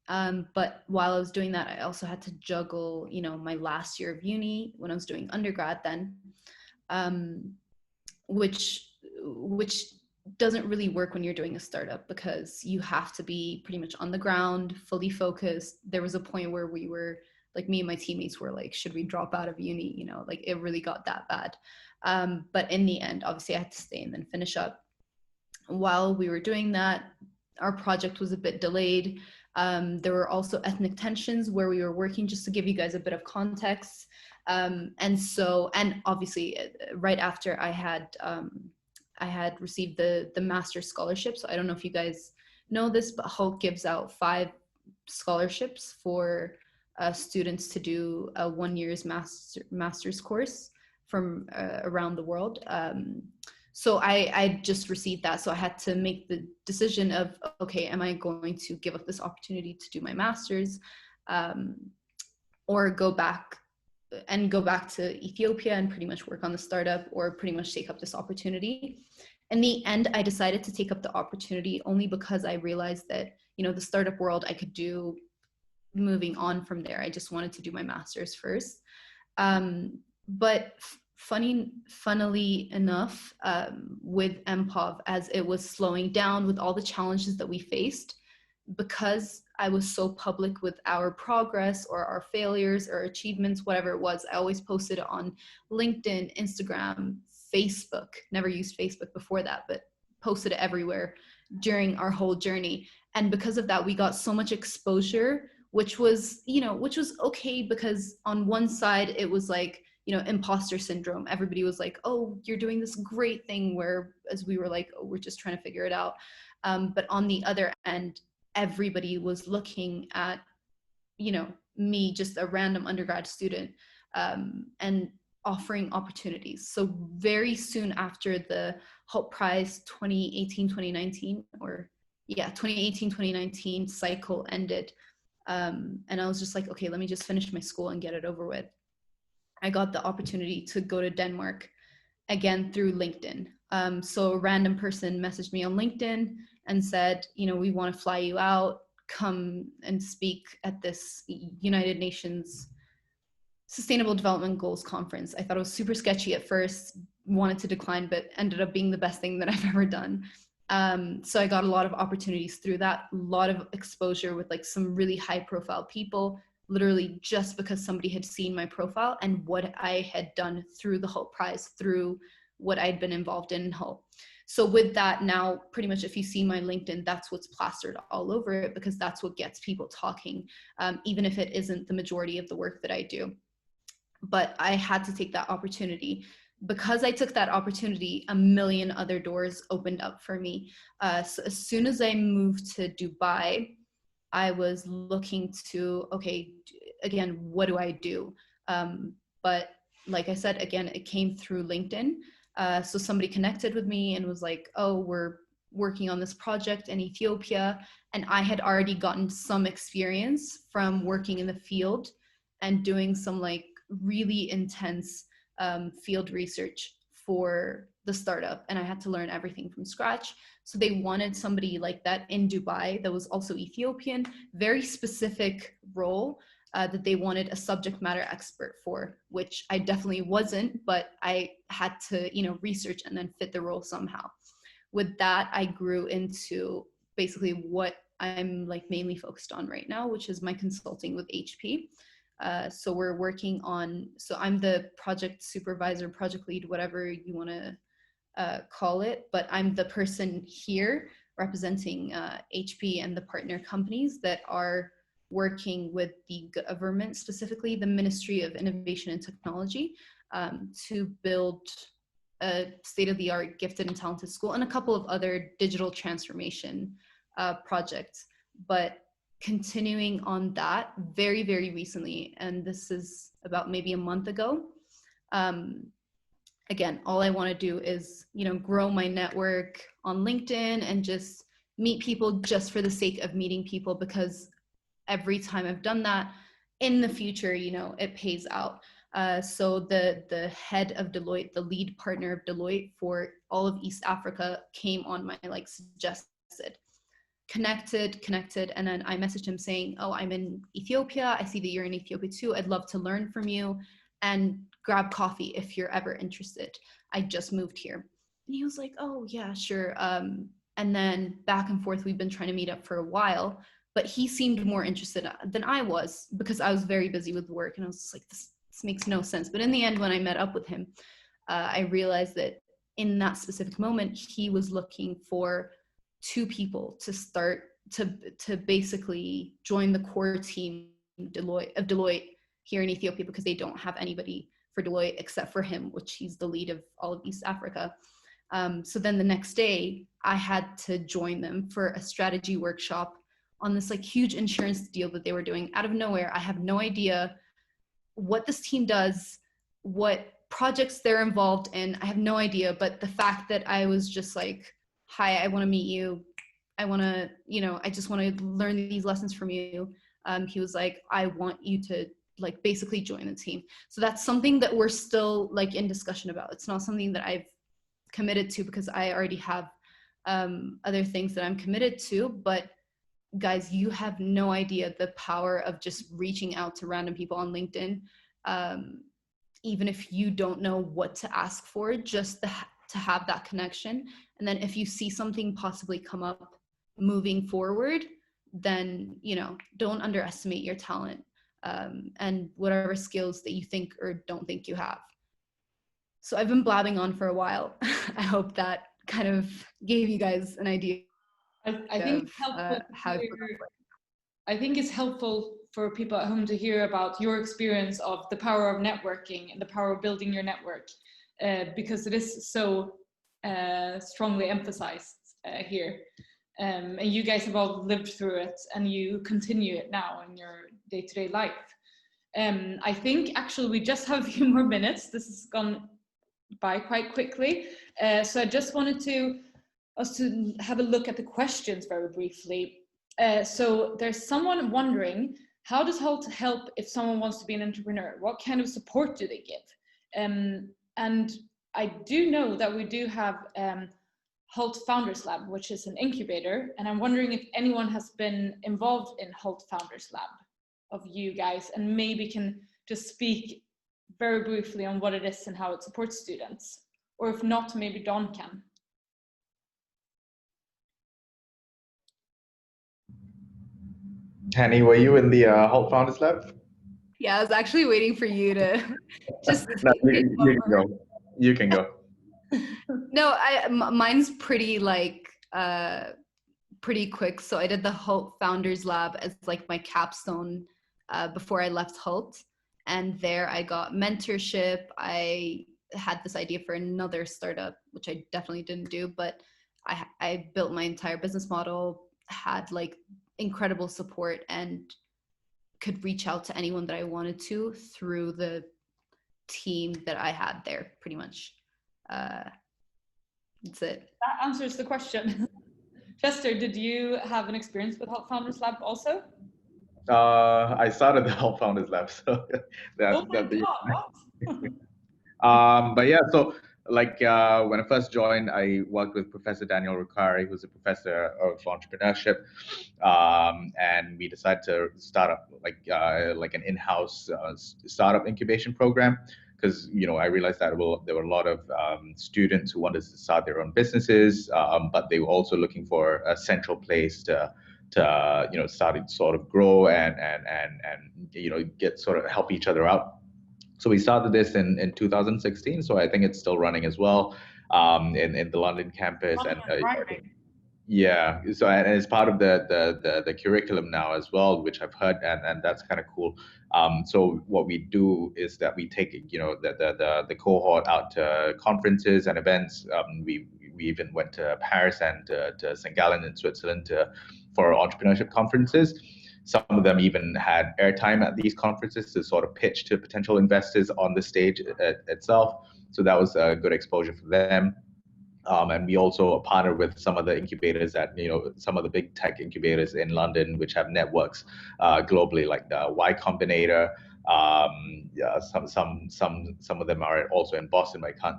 But while I was doing that, I also had to juggle, my last year of uni when I was doing undergrad then, which doesn't really work when you're doing a startup, because you have to be pretty much on the ground, fully focused. There was a point where we were like, me and my teammates were like, should we drop out of uni? Like it really got that bad. But in the end, obviously I had to stay and then finish up. While we were doing that, our project was a bit delayed. There were also ethnic tensions where we were working, just to give you guys a bit of context. And obviously right after I had received the master's scholarship. So I don't know if you guys know this, but Hult gives out 5 scholarships for students to do a 1 year's master's course from around the world. So I just received that. So I had to make the decision of, okay, am I going to give up this opportunity to do my master's, or go back to Ethiopia and pretty much work on the startup, or pretty much take up this opportunity. In the end, I decided to take up the opportunity only because I realized that, you know, the startup world I could do moving on from there. I just wanted to do my master's first. But funnily enough, with MPOV, as it was slowing down with all the challenges that we faced, because I was so public with our progress or our failures or achievements, whatever it was, I always posted it on LinkedIn, Instagram, Facebook. Never used Facebook before that, but posted it everywhere during our whole journey. And because of that, we got so much exposure, which was okay, because on one side it was like, you know, imposter syndrome. Everybody was like, oh, you're doing this great thing, whereas we were like, oh, we're just trying to figure it out. But on the other end, everybody was looking at, you know, me, just a random undergrad student, and offering opportunities. So very soon after the Hult Prize 2018-2019, or yeah, 2018-2019 cycle ended, and I was just like, okay, let me just finish my school and get it over with. I got the opportunity to go to Denmark, again through LinkedIn. So a random person messaged me on LinkedIn and said, you know, we want to fly you out, come and speak at this United Nations Sustainable Development Goals conference. I thought it was super sketchy at first, wanted to decline, but ended up being the best thing that I've ever done. So I got a lot of opportunities through that, a lot of exposure with like some really high profile people, literally just because somebody had seen my profile and what I had done through the Hult Prize, through what I'd been involved in Hult. So with that, now pretty much if you see my LinkedIn, that's what's plastered all over it, because that's what gets people talking, even if it isn't the majority of the work that I do. But I had to take that opportunity. Because I took that opportunity, a million other doors opened up for me. So as soon as I moved to Dubai, I was looking to, okay, again, what do I do? But like I said, again, it came through LinkedIn. So somebody connected with me and was like, oh, we're working on this project in Ethiopia. And I had already gotten some experience from working in the field and doing some like really intense field research for the startup, and I had to learn everything from scratch. So they wanted somebody like that in Dubai that was also Ethiopian, very specific role that they wanted a subject matter expert for, which I definitely wasn't, but I had to, you know, research and then fit the role somehow. With that, I grew into basically what I'm like mainly focused on right now, which is my consulting with HP. So we're working on, so I'm the project supervisor, project lead, whatever you want to call it, but I'm the person here representing HP and the partner companies that are working with the government, specifically the Ministry of Innovation and Technology, to build a state-of-the-art gifted and talented school and a couple of other digital transformation projects. But continuing on that, very, very recently, and this is about maybe a month ago, again, all I want to do is, you know, grow my network on LinkedIn and just meet people just for the sake of meeting people, because every time I've done that in the future, you know, it pays out. So the head of Deloitte, the lead partner of Deloitte for all of East Africa, came on my like suggested. Connected, and then I messaged him saying, oh, I'm in Ethiopia, I see that you're in Ethiopia too, I'd love to learn from you and grab coffee if you're ever interested, I just moved here. And he was like, oh yeah, sure. And then back and forth, we've been trying to meet up for a while, but he seemed more interested than I was, because I was very busy with work, and I was just like, this makes no sense. But in the end, when I met up with him, I realized that in that specific moment, he was looking for 2 people to start to basically join the core team of Deloitte here in Ethiopia, because they don't have anybody for Deloitte except for him, which he's the lead of all of East Africa. So then the next day I had to join them for a strategy workshop on this like huge insurance deal that they were doing out of nowhere. I have no idea what this team does, what projects they're involved in, I have no idea. But the fact that I was just like, hi, I want to meet you. I want to, I just want to learn these lessons from you. He was like, I want you to like basically join the team. So that's something that we're still like in discussion about. It's not something that I've committed to because I already have other things that I'm committed to. But guys, you have no idea the power of just reaching out to random people on LinkedIn. Even if you don't know what to ask for, just to have that connection. And then if you see something possibly come up moving forward, then, don't underestimate your talent and whatever skills that you think or don't think you have. So I've been blabbing on for a while. I hope that kind of gave you guys an idea. I think it's helpful I think it's helpful for people at home to hear about your experience of the power of networking and the power of building your network, because it is so strongly emphasized here. And you guys have all lived through it and you continue it now in your day-to-day life. I think actually we just have a few more minutes. This has gone by quite quickly. So I just wanted us to have a look at the questions very briefly. So there's someone wondering, how does Hult help if someone wants to be an entrepreneur? What kind of support do they give? And I do know that we do have Hult Founders Lab, which is an incubator. And I'm wondering if anyone has been involved in Hult Founders Lab of you guys, and maybe can just speak very briefly on what it is and how it supports students. Or if not, maybe Dawn can. Hanny, were you in the Hult Founders Lab? Yeah, I was actually waiting for you to just No, you can go. You can go. No, mine's pretty like pretty quick. So I did the Hult Founders Lab as like my capstone before I left Hult, and there I got mentorship. I had this idea for another startup, which I definitely didn't do, but I built my entire business model, had like incredible support, and could reach out to anyone that I wanted to through the team that I had there, pretty much. That's it. That answers the question. Chester, did you have an experience with Hult Founders Lab also? I started the Hult Founders Lab, so Oh my God, but yeah, so like when I first joined, I worked with Professor Daniel Ricari, who's a professor of entrepreneurship, and we decided to start up like an in-house startup incubation program, because I realized that there were a lot of students who wanted to start their own businesses, but they were also looking for a central place to start to sort of grow and get sort of help each other out. So we started this in 2016. So I think it's still running as well in the London campus. Yeah, so and it's part of the curriculum now as well, which I've heard, and that's kind of cool. So what we do is that we take the cohort out to conferences and events. We even went to Paris and to St. Gallen in Switzerland for entrepreneurship conferences. Some of them even had airtime at these conferences to sort of pitch to potential investors on the stage itself. So that was a good exposure for them. And we also partner with some of the incubators that, some of the big tech incubators in London, which have networks globally, like the Y Combinator. Some of them are also in Boston. I can't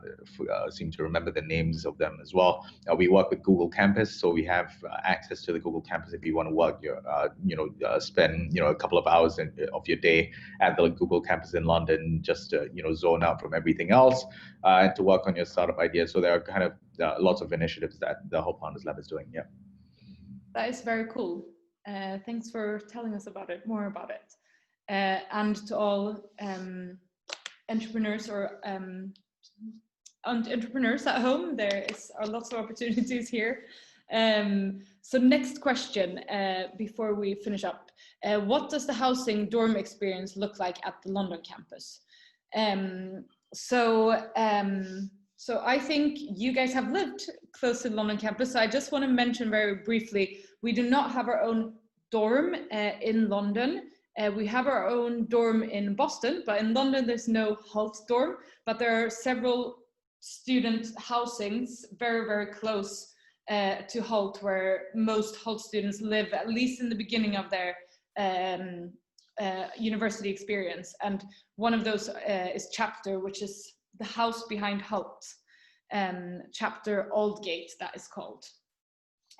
seem to remember the names of them as well. We work with Google Campus, so we have access to the Google Campus if you want to work. Spend a couple of hours of your day at the Google Campus in London, just to zone out from everything else and to work on your startup ideas. So there are kind of lots of initiatives that the Hult Founders Lab is doing. Yeah, that is very cool. Thanks for telling us more about it. And to all entrepreneurs or entrepreneurs at home, there are lots of opportunities here. So next question, before we finish up, what does the housing dorm experience look like at the London campus? So I think you guys have lived close to the London campus. So I just want to mention very briefly, we do not have our own dorm in London. We have our own dorm in Boston, but in London there's no Hult dorm, but there are several student housings very, very close to Hult, where most Hult students live, at least in the beginning of their university experience. And one of those is Chapter, which is the house behind Hult. Chapter Aldgate, that is called,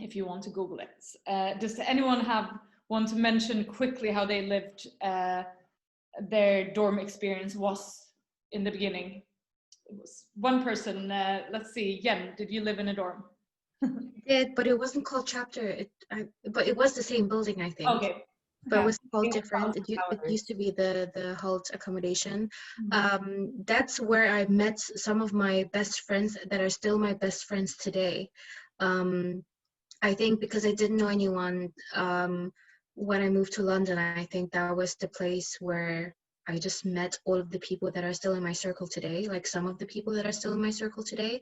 if you want to Google it. Does anyone want to mention quickly how they lived, their dorm experience was in the beginning? It was one person. Let's see, Yen, did you live in a dorm? I did, but it wasn't called Chapter. But it was the same building, I think. Okay. But it was called different. It used to be the Hult accommodation. That's where I met some of my best friends that are still my best friends today. I think because I didn't know anyone when I moved to London, I think that was the place where I just met all of the people that are still in my circle today, like some of the people that are still in my circle today.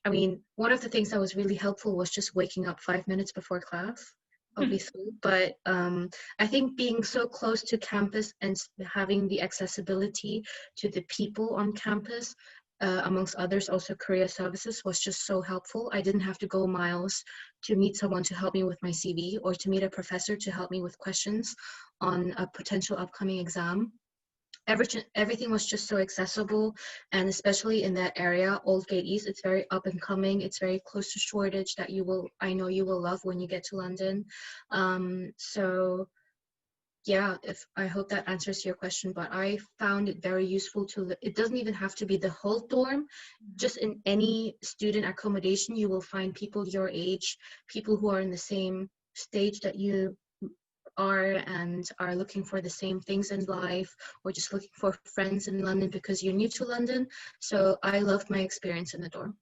I mean, one of the things that was really helpful was just waking up 5 minutes before class, obviously. But I think being so close to campus and having the accessibility to the people on campus, amongst others, also career services, was just so helpful. I didn't have to go miles to meet someone to help me with my CV, or to meet a professor to help me with questions on a potential upcoming exam. Everything was just so accessible, and especially in that area, Aldgate East, it's very up and coming. It's very close to Shoreditch, that I know you will love when you get to London. So yeah, I hope that answers your question, but I found it very useful it doesn't even have to be the Hult dorm. Just in any student accommodation, you will find people your age, people who are in the same stage that you are and are looking for the same things in life, or just looking for friends in London because you're new to London. So I loved my experience in the dorm.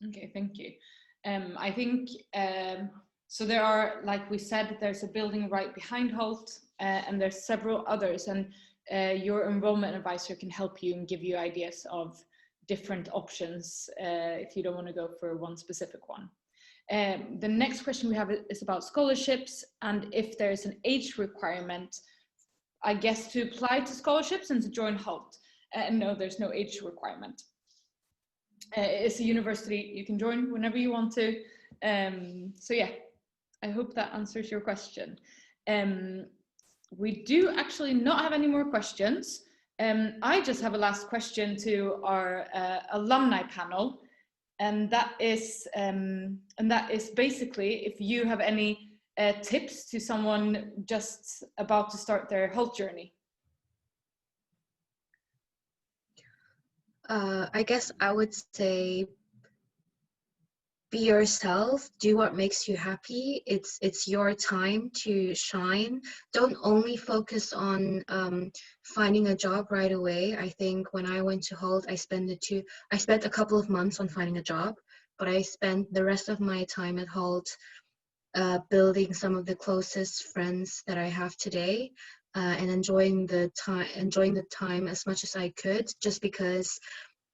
Okay, thank you. I think so there are, like we said, there's a building right behind Hult, and there's several others, and your enrollment advisor can help you and give you ideas of different options if you don't want to go for one specific one. The next question we have is about scholarships, and if there's an age requirement, I guess, to apply to scholarships and to join Hult. No, there's no age requirement. It's a university, you can join whenever you want to. So yeah, I hope that answers your question. We do actually not have any more questions. I just have a last question to our alumni panel. And that is basically if you have any tips to someone just about to start their Hult journey. I guess I would say be yourself, do what makes you happy. It's your time to shine. Don't only focus on finding a job right away. I think when I went to Hult, I spent a couple of months on finding a job, but I spent the rest of my time at Hult building some of the closest friends that I have today, and enjoying the time as much as I could, just because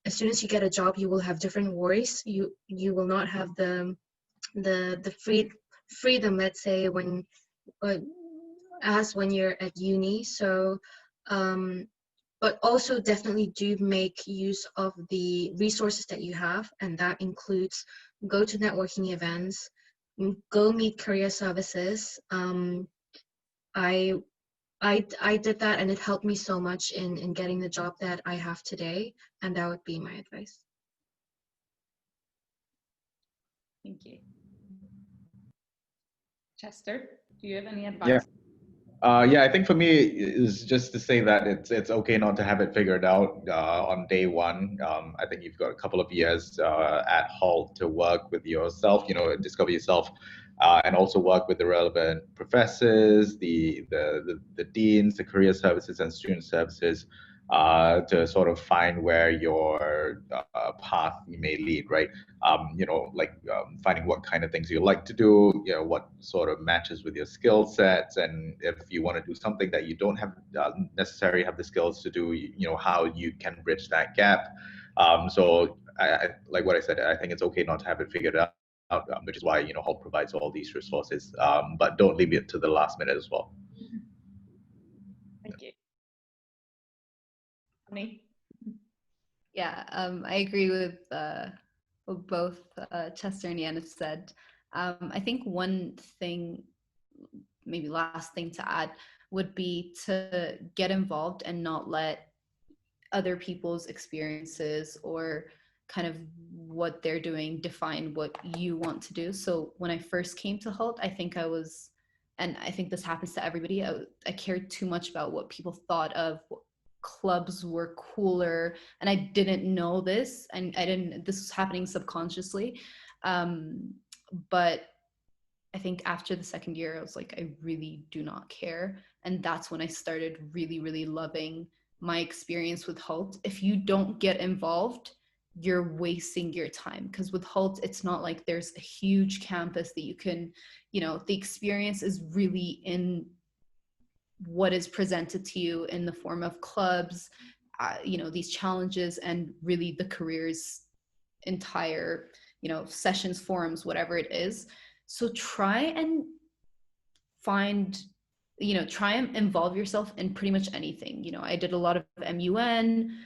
as soon as you get a job, you will have different worries. You will not have the freedom, let's say, when you're at uni. So, but also definitely do make use of the resources that you have, and that includes go to networking events, go meet career services. I did that, and it helped me so much in getting the job that I have today, and that would be my advice. Thank you. Chester, do you have any advice? Yeah, I think for me is just to say that it's okay not to have it figured out on day one. I think you've got a couple of years at Hult to work with yourself, discover yourself, and also work with the relevant professors, the deans, the career services and student services, to sort of find where your path may lead, right? Finding what kind of things you like to do, what sort of matches with your skill sets, and if you want to do something that you don't have necessarily have the skills to do, how you can bridge that gap. So I like what I said, I think it's okay not to have it figured out, which is why Hult provides all these resources, but don't leave it to the last minute as well. Honey? Yeah, I agree with what both Chester and Jan have said. I think one thing, maybe last thing to add, would be to get involved and not let other people's experiences or kind of what they're doing define what you want to do. So when I first came to Hult, I think I was, and I think this happens to everybody, I cared too much about what people thought of clubs were cooler, and I didn't know this, and this was happening subconsciously. But I think after the second year, I was like, I really do not care. And that's when I started really, really loving my experience with Hult. If you don't get involved, you're wasting your time. Because with Hult, it's not like there's a huge campus that you can, the experience is really in what is presented to you in the form of clubs, these challenges, and really the career's entire, sessions, forums, whatever it is. So try and try and involve yourself in pretty much anything. I did a lot of MUN,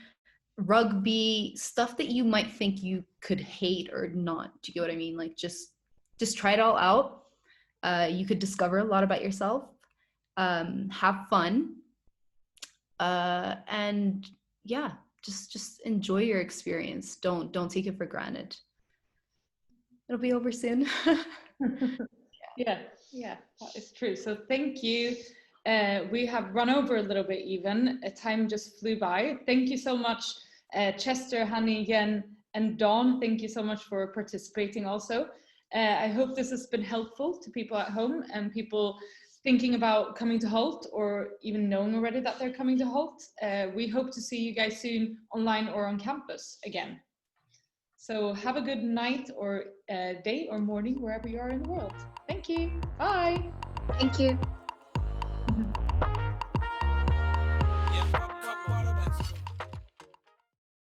rugby, stuff that you might think you could hate or not. Do you get what I mean? Like just try it all out. You could discover a lot about yourself. Have fun. And yeah, just enjoy your experience. Don't take it for granted. It'll be over soon. Yeah, that is true. So thank you. We have run over a little bit even. Time just flew by. Thank you so much, Chester, Hani, Jen, and Dawn. Thank you so much for participating also. I hope this has been helpful to people at home and people thinking about coming to Hult or even knowing already that they're coming to Hult. We hope to see you guys soon online or on campus again. So have a good night or day or morning wherever you are in the world. Thank you. Bye. Thank you.